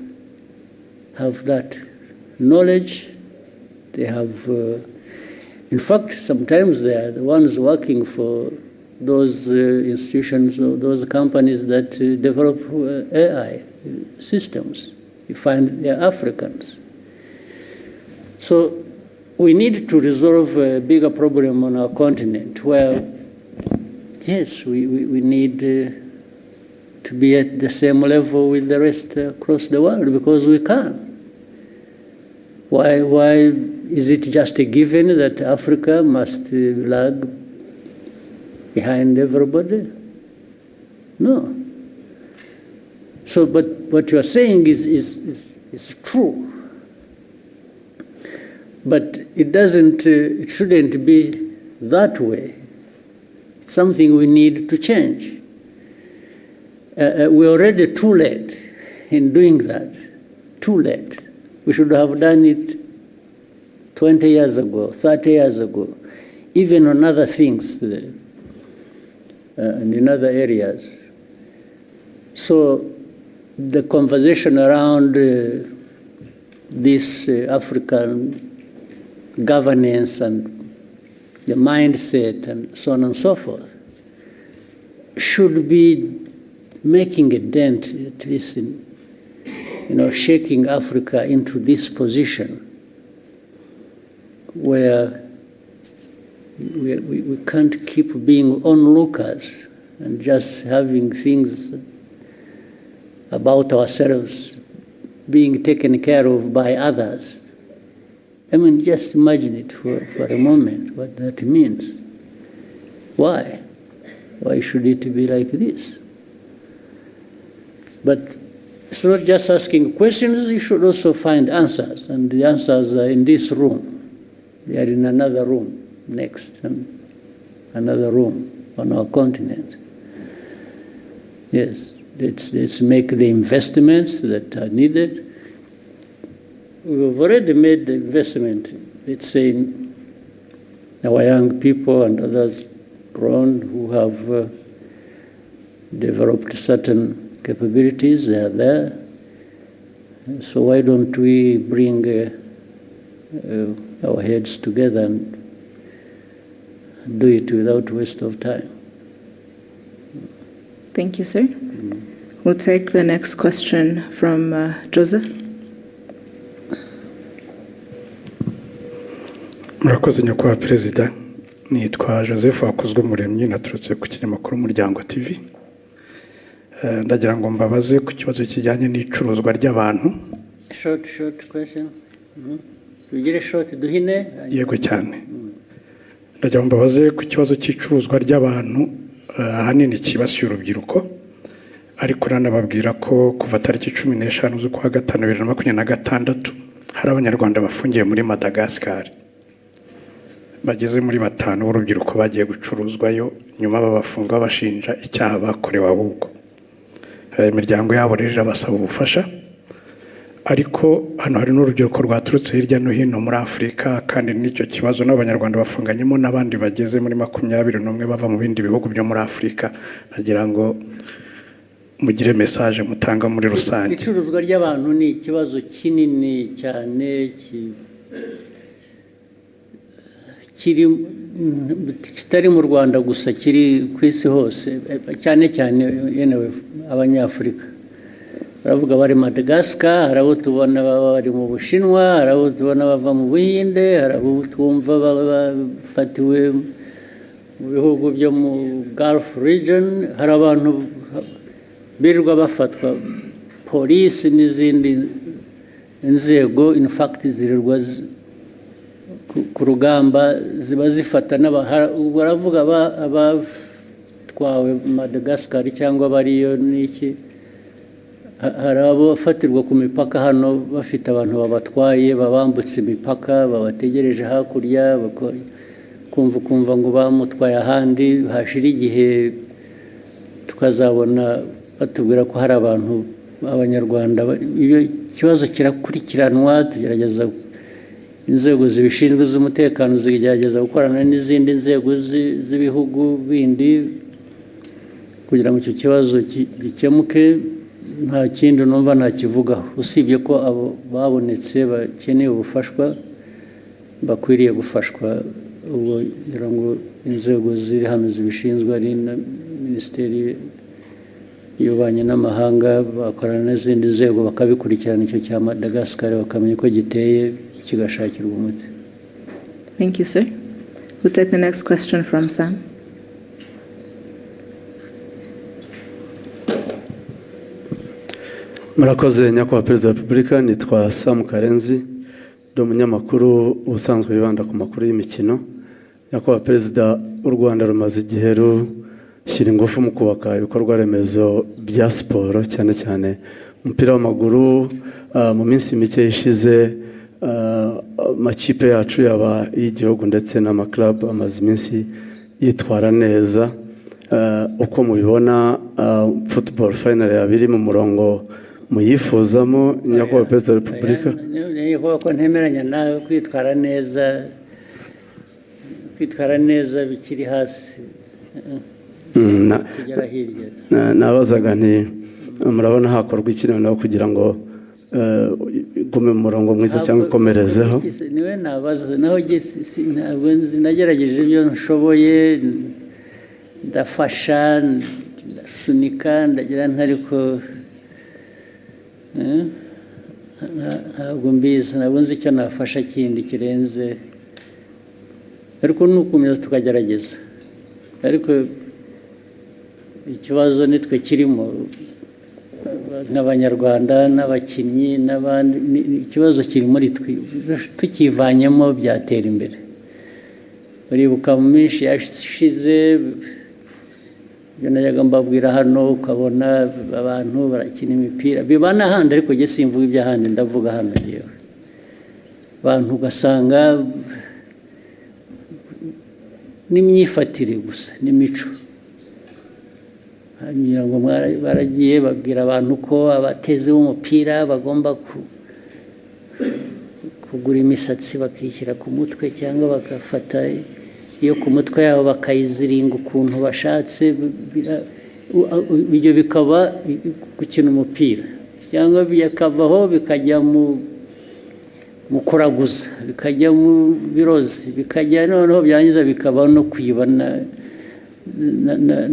have that knowledge. They have, in fact, sometimes they are the ones working for those institutions or those companies that develop AI systems. You find they're Africans. So we need to resolve a bigger problem on our continent where, yes, we need to be at the same level with the rest across the world, because we can. Why is it just a given that Africa must lag behind everybody? No. So, but what you are saying is true. But it doesn't, it shouldn't be that way. It's something we need to change. We're already too late in doing that. Too late. We should have done it 20 years ago, 30 years ago, even on other things and in other areas. So the conversation around this African governance and the mindset and so on and so forth should be making a dent, at least in, shaking Africa into this position where we can't keep being onlookers and just having things about ourselves being taken care of by others. I mean, just imagine it for a moment, what that means. Why? Why should it be like this? But it's not just asking questions, you should also find answers. And the answers are in this room. They are in another room next, and another room on our continent. Yes, let's make the investments that are needed. We've already made the investment, let's say, in our young people and others grown who have developed certain capabilities. They are there. So why don't we bring our heads together and do it without waste of time? Thank you, sir. We'll take the next question from Joseph. Murakoze nyakubahwa Perezida, nitwa Joseph Hakuzweumuremyi, naturutse ku kinyamakuru Umuryango TV. Ndagira ngo mbabaze ku kibazo kijyanye n'icuruzwa ry'abantu. Short question. Tugire short duhine. Yego cyane. Ndagira ngo mbabaze ku kibazo cy'icuruzwa ry'abantu ahanini kibasiye urubyiruko. ariko uranababwira ko kuva tariki 15 z'ukwa gatanu 2026 hari abanyarwanda bafungiye muri Madagascar bageze muri 5 b'urubyiruko bagiye gucuruzwayo nyuma babafunga bashinja icyaha bakorewe ahubwo imiryango yabo rero basaba ubufasha ariko hano hari n'urubyiruko rwaturutse hirya no hino muri Afurika kandi n'icyo kibazo n'abanyarwanda bafunganyemo n'abandi bageze muri 21 bava mu bindi bihugu byo muri Afurika nagira ngo mugire message mutanga muri rusange. Icuruzwa ry'abantu ni ikibazo kinini cyane kitari mu Rwanda gusa, kiri ku isi hose, cyane cyane yenewe abanyafurika. Baravuga bari Madagascar, hari abo tubona bari mu Bushinwa, hari abo tubona bava mu Buhinde, hari abo twumva bafatiwe mu bihugu byo mu Gulf region, hari abantu birirwa bafatwa, polisi n'izindi inzego in fact zirirwa ku rugamba ziba zifata baravuga abatwawe Madagascar cyangwa bariyo n'iki. Hari abo bafatirwa ku mipaka hano bafite abantu babatwaye babambutse imipaka babategereje hakurya, kumva ngo bamutwaye ahandi, hashira igihe tukazabona batubwira ko hari abantu b'abanyarwanda. Iyo kibazo kirakurikiranwa, tugerageza inzego zibishinzwe z'umutekano zigerageza gukorana n'izindi nzego z'ibihugu bindi kugira ngo icyo kibazo gikemuke. Nta kindi numva ntakivugaho usibye ko abo babonetse bakeneye ubufashwa bakwiriye gufashwa. Ubwo ngira ngo inzego ziri hano zibishinzwe ari na Minisiteri y'Ububanyi n'Amahanga bakorana n'izindi nzego bakabikurikirana icyo cya Madagascar bakamenya ko giteye kigashakirwa umuti. Thank you, sir. We'll take the next question from Sam. Murakoze nyakubahwa Perezida wa Repubulika, nitwa Sam Karenzi, ndi umunyamakuru ubusanzwe wibanda ku makuru y'imikino. Nyakubahwa Perezida, u Rwanda rumaze igihe rushyira ingufu mu kubaka ibikorwa remezo bya siporo, cyane cyane umupira w'amaguru. Mu minsi mike ishize amakipe yacu yaba y'igihugu ndetse n'amaklub amaze iminsi yitwara neza. Uko mubibona football final yabiri mu murongo muyifuzamo nyakubahwa Perezida wa Repubulika? Niyo ko ntemeranya nawe kwitwara neza bikiri hasi kugera hirya. Nabazaga nti murabona hakorwa iki naho kugira ngo gume mu murongo mwiza cyangwa ikomerezeho? Niwe nabaza naho ntabwo nagerageje ibyo nshoboye, ndafasha ndasunika ndagira ntariko ntabwo mbizi, ntabwo nzi icyo nafasha kindi kirenze, ariko nukomeza tukagerageza. Ariko ikibazo nitwe kirimo nk'abanyarwanda n'abakinnyi n'abandi, ikibazo kiri muri twe, tukivanyemo byatera imbere. Uribuka mu minsi yashize ibyo najyaga mbabwira hano, ukabona abantu barakina imipira biba n'ahandi, ariko njye simvuga iby'ahandi, ndavuga hano yewe. Abantu ugasanga n'imyifatire gusa n'imico, ngo baragiye babwira abantu ko abatezi b'umupira bagomba kugura imisatsi bakishyira ku mutwe cyangwa bagafata iyo ku mutwe yabo bakayiziringa ukuntu bashatse. Ibyo bikaba gukina umupira, cyangwa bikavaho bikajya mu kuraguza, bikajya mu birozi, bikajya noneho byangiza bikaba no kwiba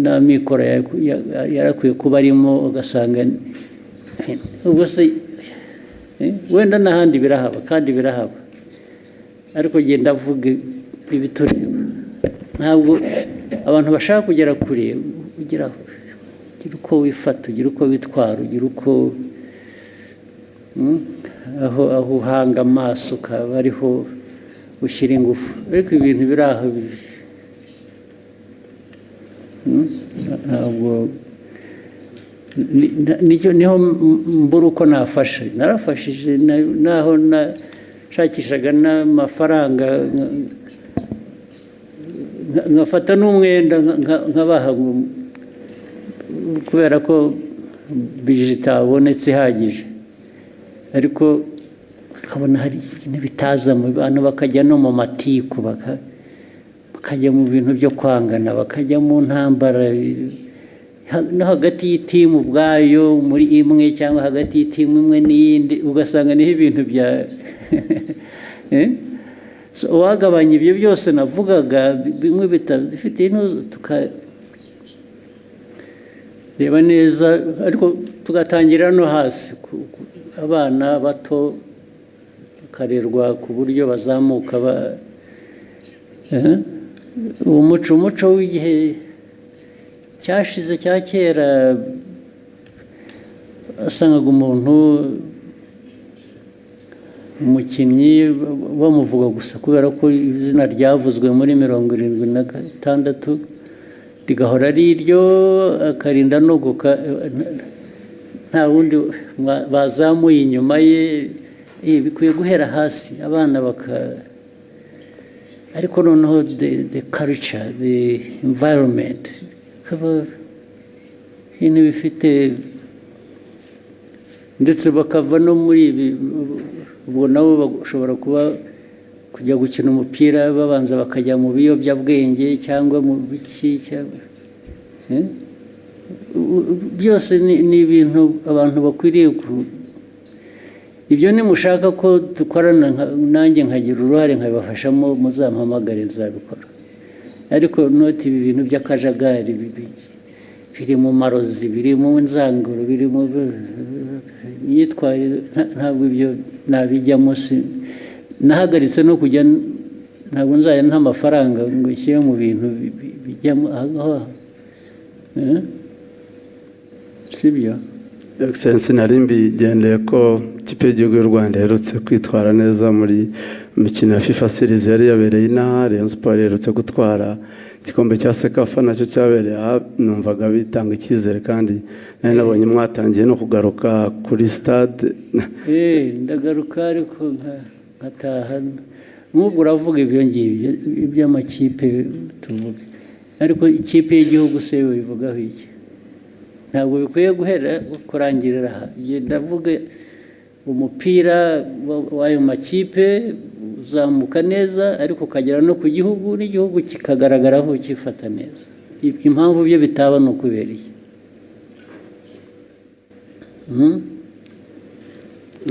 na mikoro yarakwiye kuba arimo, ugasanga ubwo se wenda n'ahandi birahaba kandi birahaba, ariko genda avuga ibitureba. Ntabwo abantu bashaka kugera kure, ugira uko wifata, ugira uko witwara, ugira uko aho uhanga amaso ukaba ariho ushyira ingufu. Ariko ibintu biri aho ntabwo niho mbura uko nafasha narafashije naho nashakishaga n'amafaranga nkafata n'umwenda nkabaha kubera ko bije itabonetse ihagije ariko ukabona hari ibintu bitaza mu bantu bakajya no mu matiku bakajya mu bintu byo kwangana bakajya mu ntambara no hagati y'itimu ubwayo muri imwe cyangwa hagati y'itimu imwe n'iyindi ugasanga niho ibintu bya uwagabanya ibyo byose navugaga bimwe bifite intuzo tukareba neza ariko tugatangira no hasi abana bato bakarerwa ku buryo bazamuka umuco w'igihe cyashize cya kera wasangaga umuntu umukinnyi bamuvuga gusa kubera ko izina ryavuzwe muri 76 rigahora ari iryo akarinda no nta wundi bazamuye inyuma ye bikwiye guhera hasi abana ariko noneho the culture the environment ibintu bifite ndetse bakava no muri ibi ubwo nabo bashobora kujya gukina umupira babanza bakajya mu biyobyabwenge cyangwa mu biki byose ni ibintu abantu bakwiriye ibyo nimushaka ko dukorana nanjye nkagira uruhare nkabibafashamo muzampamagare nzabikora ariko noti ibi bintu by'akajagari biri mu marozi biri mu nzanguro biri mu myitwarire ntabwo ibyo nabijyamo nahagaritse no kujya ntabwo nzajya nta mafaranga ngo nshyire mu bintu bijyamo aho sibyo Excellence nari mbigendeye ko ikipe y'igihugu y'u Rwanda iherutse kwitwara neza muri imikino ya FIFA Series yari yabereye inaha Rayon Sports iherutse gutwara igikombe cya Sekafa nacyo cyabereye aha numvaga bitanga icyizere kandi nari nabonye mwatangiye no kugaruka kuri stade ndagaruka ariko nkataha nk'ubwo uravuga ibyo ngibyo iby'amakipe tuvuga ariko ikipe y'igihugu se bivugaho iki ntabwo bikwiye guhera kurangirira aha ndavuga umupira w'ayo makipe uzamuka neza ariko ukagera no ku gihugu n'igihugu kikagaragaraho kifata neza impamvu byo bitaba ni ukubereye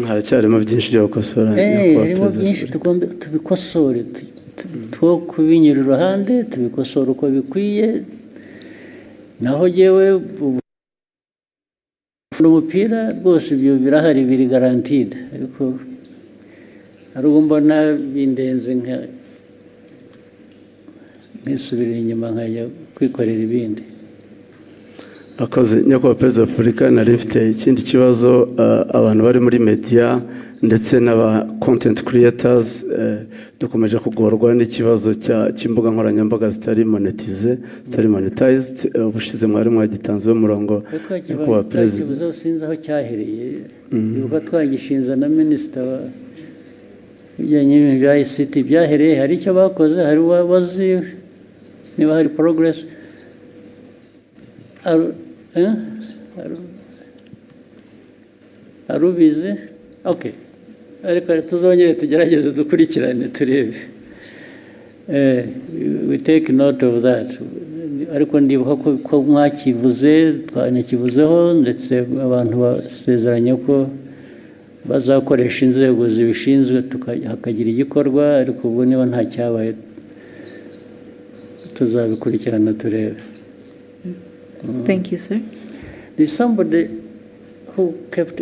haracyarimo byinshi byo gukosora harimo byinshi tugomba tubikosore two kubinyura iruhande tubikosora uko bikwiye naho yewe umupira rwose ibyo birahari biri garantide ariko hari ubwo mbona bindenze nkisubirira inyuma nkajya kwikorera ibindi akoze nyakubahwa perezida wa repubulika nari mfite ikindi kibazo abantu bari muri media ndetse n'aba content creators dukomeje kugorwa n'ikibazo cy'imbuga nkoranyambaga zitari monetized ubushize mwari mwagitanzeho umurongo nyakubahwa perezida ikibazo sinzi aho cyahereye yuko twagishinza na minisita bijyanye n'ibintu bya ICT byahereye hari icyo bakoze hari wazi niba hari progress arubizi okay ariko tuzongere tugerageze dukurikirane turebe we take note of that ariko ndibuka ko mwakivuze twanakivuzeho ndetse abantu basezeranye ko bazakoresha inzego zibishinzwe hakagira igikorwa ariko ubu niba nta cyabaye tuzabikurikirana turebe. Thank you, sir. There's somebody who kept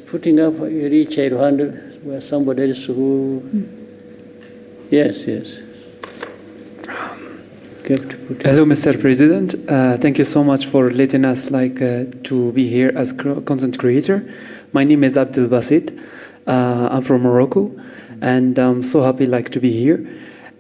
putting up reach iruhande where somebody else who yes kept putting. Hello, Mr. President. Thank you so much for letting us to be here as content creator. My name is Abdel Basit. I'm from Morocco, and I'm so happy to be here.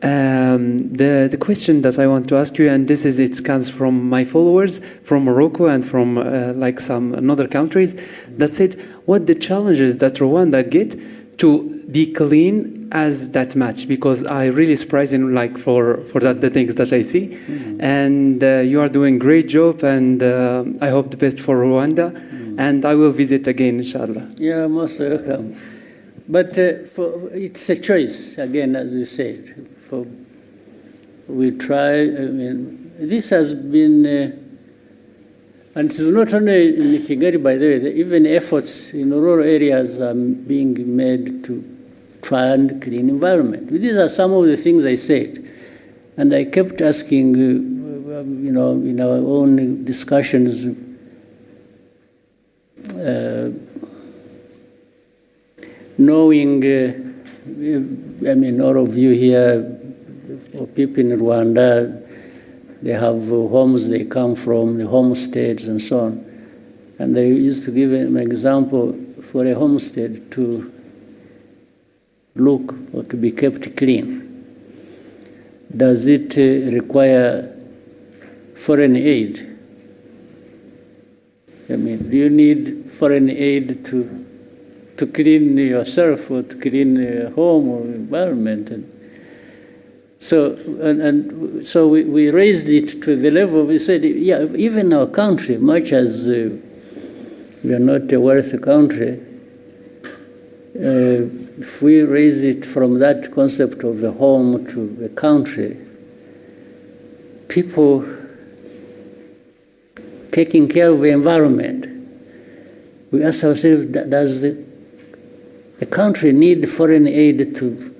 The question that I want to ask you, and it comes from my followers from Morocco and from like some other countries, that said, what the challenges that Rwanda get to be clean as that match, because I really surprising like for that the things that I see, and you are doing great job, and I hope the best for Rwanda, and I will visit again, inshallah. Yeah, most welcome. But it's a choice again, as you said. We try. I mean, this has been, and it's not only in Kigali, by the way. Even efforts in rural areas are being made to try and clean environment. These are some of the things I said, and I kept asking, in our own discussions, knowing, I mean, all of you here, or people in Rwanda, they have homes they come from, the homesteads and so on. And I used to give an example for a homestead to look or to be kept clean. Does it require foreign aid? I mean, do you need foreign aid to clean yourself or to clean your home or environment? So we raised it to the level, we said, yeah, even our country, much as we are not a wealthy country, if we raise it from that concept of a home to a country, people taking care of the environment, we ask ourselves, does the country need foreign aid to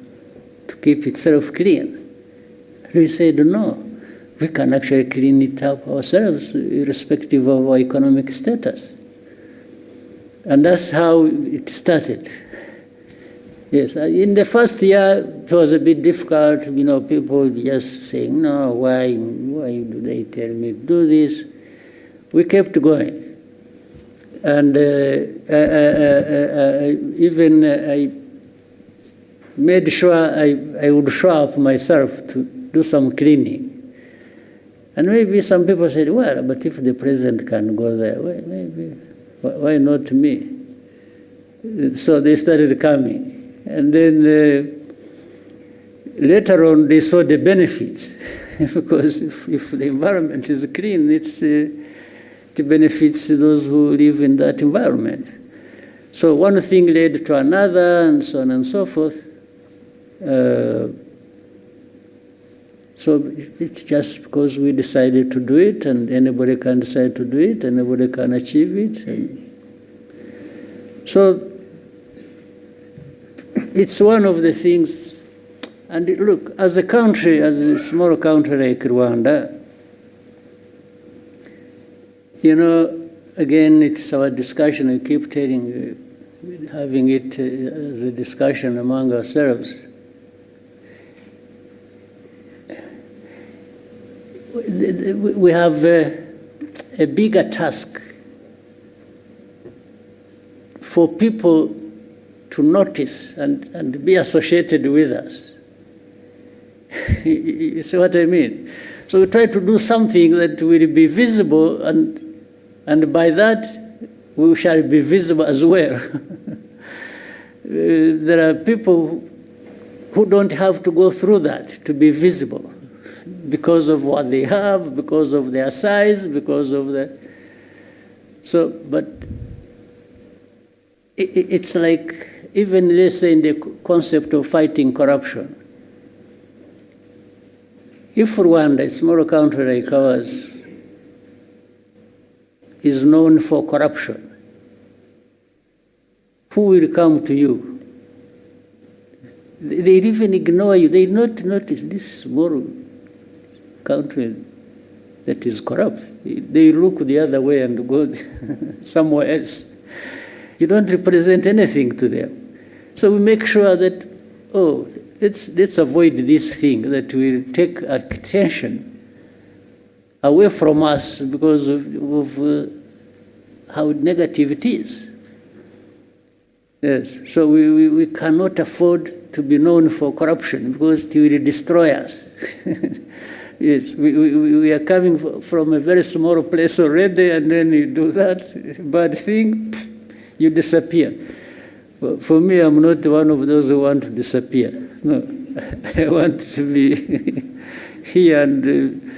keep itself clean? We said, no, we can actually clean it up ourselves, irrespective of our economic status. And that's how it started. Yes, in the first year, it was a bit difficult, people just saying, no, why do they tell me to do this? We kept going. And I made sure I would show up myself to do some cleaning. And maybe some people said, well, but if the president can go there, maybe, why not me? So they started coming. And then later on, they saw the benefits. Because if the environment is clean, it benefits those who live in that environment. So one thing led to another, and so on and so forth. So it's just because we decided to do it, and anybody can decide to do it, anybody can achieve it. And so it's one of the things. And look, as a country, as a small country like Rwanda, again, it's our discussion. We keep having it as a discussion among ourselves. We have a bigger task for people to notice and be associated with us. You see what I mean? So we try to do something that will be visible, and by that we shall be visible as well. There are people who don't have to go through that to be visible, because of what they have, because of their size, because of the... So, but it's like, even let's say in the concept of fighting corruption. If Rwanda, a small country like ours, is known for corruption, who will come to you? They even ignore you. They not notice this small country that is corrupt. They look the other way and go somewhere else. You don't represent anything to them. So we make sure that, let's avoid this thing that will take attention away from us because of how negative it is. Yes, so we cannot afford to be known for corruption because it will destroy us. Yes, we are coming from a very small place already, and then you do that bad thing, you disappear. For me, I'm not one of those who want to disappear. No, I want to be here and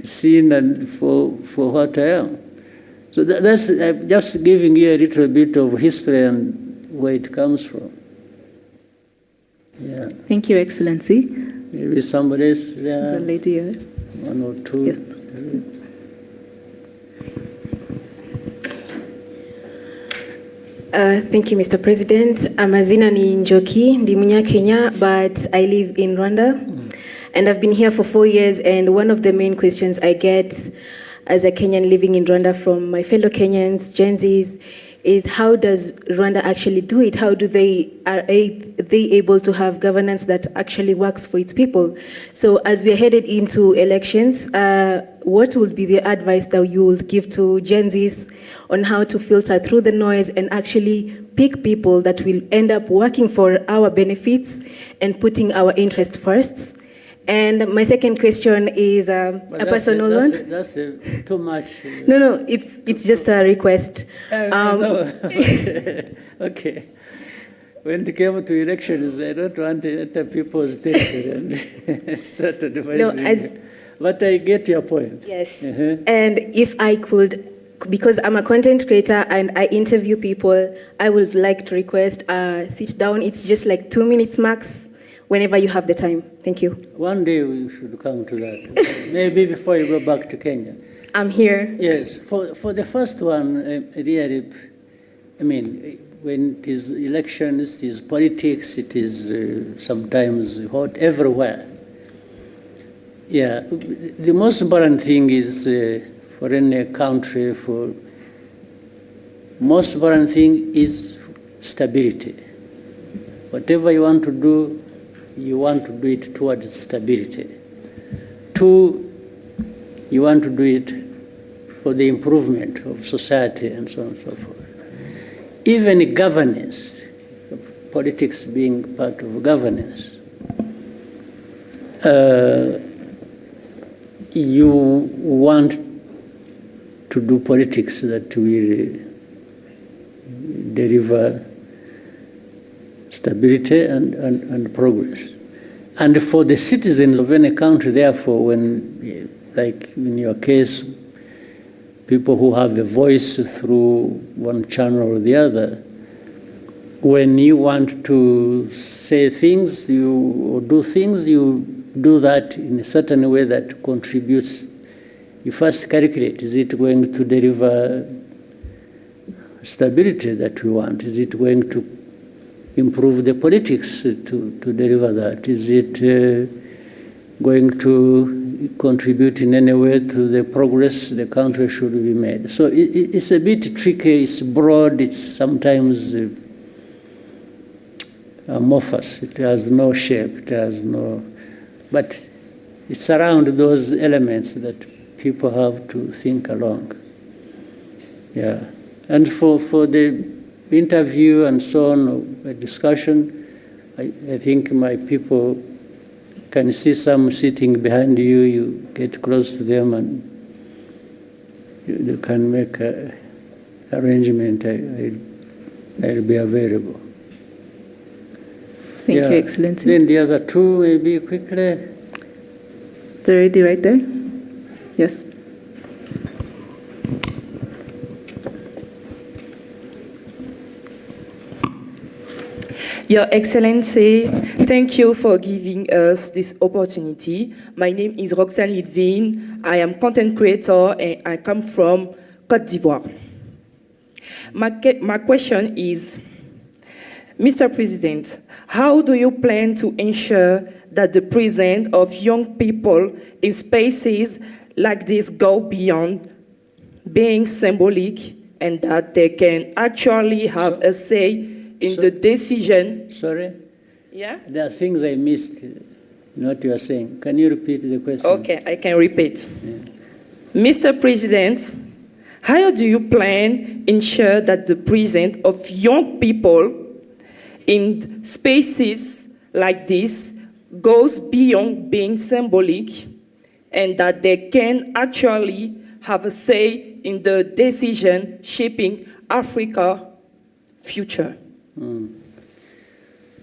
seen and for what I am. So that's I'm just giving you a little bit of history and where it comes from. Yeah. Thank you, Excellency. Maybe somebody else there. There's a lady here. One or two. Yes. Thank you, Mr. President. Amazina ni Njoki, ndi Munya Kenya, but I live in Rwanda. And I've been here for 4 years, and one of the main questions I get as a Kenyan living in Rwanda from my fellow Kenyans, Gen Zs, is how does Rwanda actually do it? How do they are they able to have governance that actually works for its people? So as we are headed into elections, what would be the advice that you would give to Gen Zs on how to filter through the noise and actually pick people that will end up working for our benefits and putting our interests first? And my second question is a personal one. That's too much. No, it's just a request. No. Okay. When it came to elections, I don't want to enter people's attention and start advising. But I get your point. Yes. And if I could, because I'm a content creator and I interview people, I would like to request a sit down. It's just like 2 minutes max. Whenever you have the time. Thank you. One day we should come to that. Maybe before you go back to Kenya. I'm here. Yes. For the first one, really, I mean, when it is elections, it is politics, it is sometimes hot everywhere. Yeah. The most important thing is for any country, most important thing is stability. Whatever you want to do, you want to do it towards stability. 2, you want to do it for the improvement of society and so on and so forth. Even governance, politics being part of governance, you want to do politics that will deliver stability and progress. And for the citizens of any country, therefore, when, like in your case, people who have a voice through one channel or the other, when you want to say things, or do things, you do that in a certain way that contributes. You first calculate, is it going to deliver stability that we want? Is it going to improve the politics to deliver that? Is it going to contribute in any way to the progress the country should be made? So it's a bit tricky, it's broad, it's sometimes amorphous, it has no shape, it has no... But it's around those elements that people have to think along. Yeah. And for the interview and so on, a discussion, I think my people can see some sitting behind you, you get close to them and you can make an arrangement. I'll be available. Thank you, Excellency. Then the other 2, maybe quickly. The lady right there? Yes. Your Excellency, thank you for giving us this opportunity. My name is Roxane Lidvin. I am content creator and I come from Côte d'Ivoire. My question is, Mr. President, how do you plan to ensure that the presence of young people in spaces like this go beyond being symbolic and that they can actually have a say in the decision? Sorry? Yeah? There are things I missed in what you are saying. Can you repeat the question? Okay, I can repeat. Yeah. Mr. President, how do you plan ensure that the presence of young people in spaces like this goes beyond being symbolic and that they can actually have a say in the decision shaping Africa's future?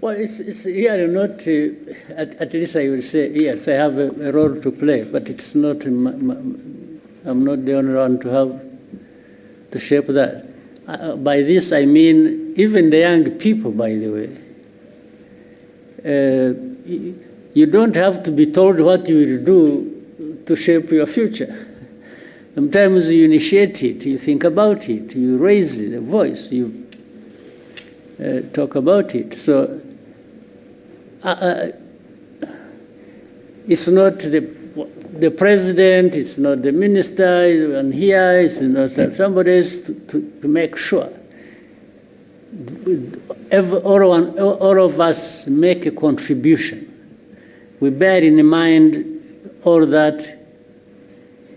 Well, it's really not, at least I will say, yes, I have a role to play, but it's not, I'm not the only one to have to shape that. By this I mean even the young people, by the way. You don't have to be told what you will do to shape your future. Sometimes you initiate it, you think about it, you raise the voice, you talk about it. So it's not the president, it's not the minister, and here it's not somebody else to make sure. All of us make a contribution. We bear in mind all that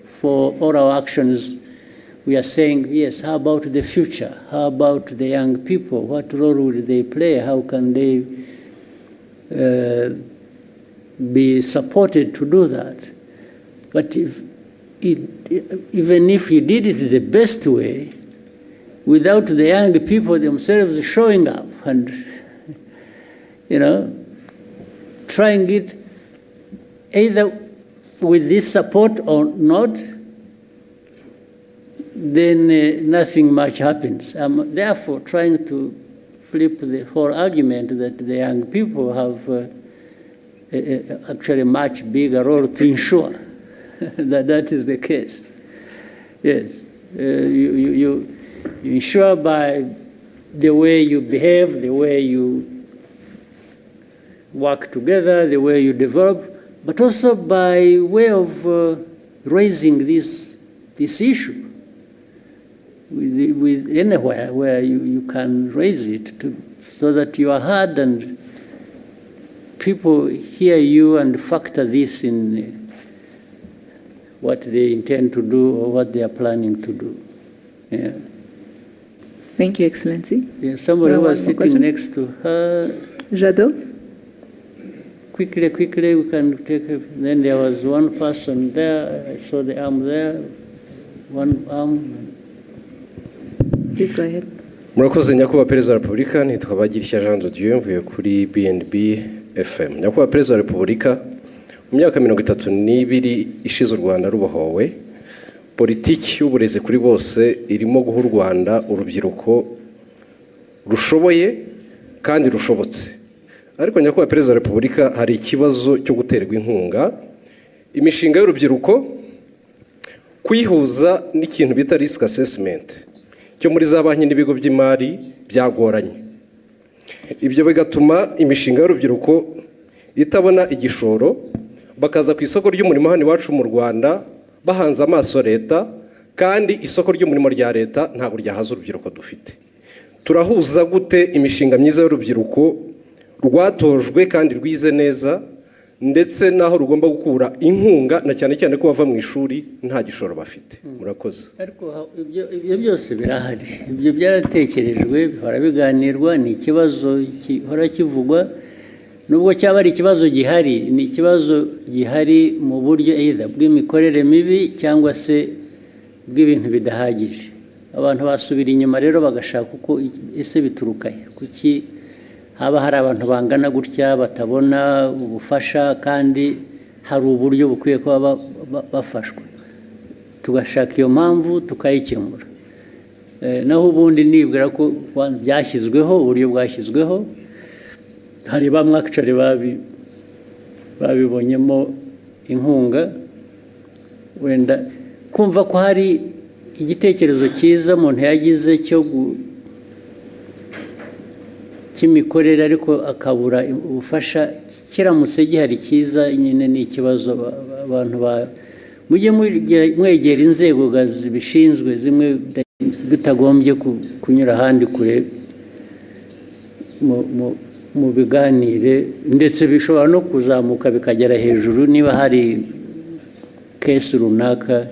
for all our actions. We are saying, yes, how about the future? How about the young people? What role will they play? How can they be supported to do that? But even if you did it the best way, without the young people themselves showing up and, trying it either with this support or not, then nothing much happens. I'm therefore trying to flip the whole argument that the young people have actually a much bigger role to ensure that is the case. Yes, you ensure by the way you behave, the way you work together, the way you develop, but also by way of raising this issue with anywhere where you can raise it so that you are heard and people hear you and factor this in what they intend to do or what they are planning to do. Yeah. Thank you, Excellency. Yeah, somebody who was sitting next to her. Jadot? Quickly, we can take it. Then there was one person there. I saw the arm there. One arm. Please go ahead. Murakoze nyakubahwa perezida wa repubulika, nitwa Bagirishya Jean de Dieu, mvuye kuri BNB FM. Nyakubahwa perezida wa repubulika, mu myaka 32 ishize u Rwanda rubohowe, politiki y'uburezi kuri bose irimo guha u Rwanda urubyiruko rushoboye kandi rushobotse. Ariko nyakubahwa perezida wa repubulika, hari ikibazo cyo guterwa inkunga imishinga y'urubyiruko kwihuza n'ikintu bita risk assessment cyo muri za banki n'ibigo by'imari byagoranye. Ibyo bigatuma imishinga y'urubyiruko itabona igishoro, bakaza ku isoko ry'umurimo hano iwacu mu Rwanda bahanze amaso leta, kandi isoko ry'umurimo rya leta ntabwo ryahaza urubyiruko dufite. Turahuza gute imishinga myiza y'urubyiruko rwatojwe kandi rwize neza, ndetse naho rugomba gukura inkunga na cyane cyane ko bava mu ishuri nta gishoro bafite? Murakoze. Ariko ibyo byose birahari, ibyo byaratekerejwe, bihora biganirwa, ni ikibazo gihora kivugwa. Nubwo cyaba ari ikibazo gihari, ni ikibazo gihari mu buryo either bw'imikorere mibi cyangwa se bw'ibintu bidahagije. Abantu basubira inyuma rero bagashaka uko ese bituruka he, kuki haba hari abantu bangana gutya batabona ubufasha kandi hari uburyo bukwiye kuba bafashwa. Tugashaka iyo mpamvu tukayikemura. Naho ubundi nibwira ko byashyizweho, uburyo bwashyizweho, hari bamwe actually babibonyemo inkunga. Wenda kumva ko hari igitekerezo cyiza umuntu yagize cy'imikorere ariko akabura ubufasha, kiramutse gihari cyiza nyine ni ikibazo. Abantu mujye mwegera inzego zibishinzwe, zimwe bitagombye kunyura ahandi kure, mu biganire, ndetse bishobora no kuzamuka bikagera hejuru niba hari kesi runaka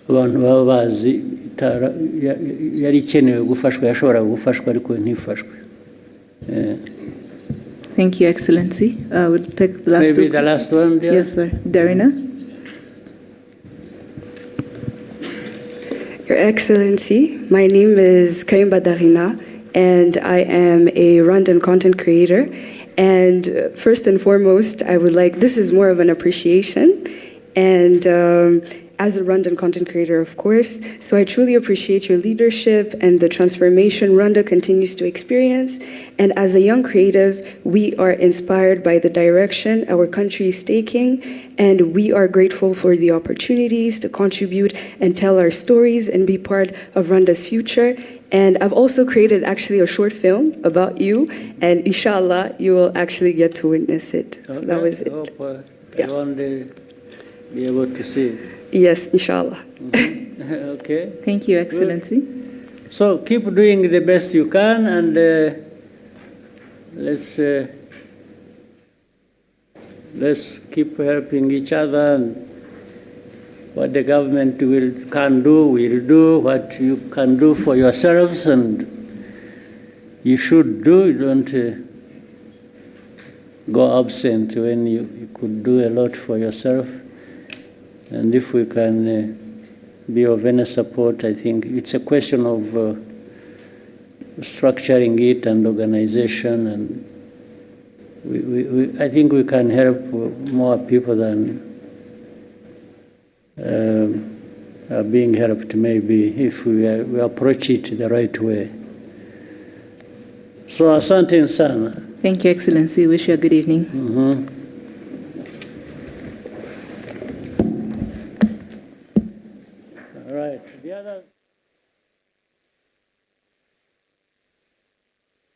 abantu baba bazi yari ikenewe gufashwa yashoboraga gufashwa ariko ntifashwe. Thank you, Excellency. We'll take the last Maybe the last one, dear. Yes, sir. Darina. Your Excellency, my name is Kayumba Darina, and I am a Rwandan content creator. And first and foremost, I would like, this is more of an appreciation, and as a Rwandan content creator, of course. So I truly appreciate your leadership and the transformation Rwanda continues to experience. And as a young creative, we are inspired by the direction our country is taking, and we are grateful for the opportunities to contribute and tell our stories and be part of Rwanda's future. And I've also created actually a short film about you, and inshallah, you will actually get to witness it. So that was it. I hope I want to be able to see it. Yes, inshallah. Okay. Thank you, Excellency. Good. So keep doing the best you can, and let's keep helping each other. And what the government can do, will do. What you can do for yourselves, and you should do. You don't go absent when you could do a lot for yourself. And if we can be of any support, I think it's a question of structuring it and organization, and I think we can help more people than are being helped, maybe, if we approach it the right way. So, asante sana. Thank you, Excellency. Wish you a good evening. All right. The others.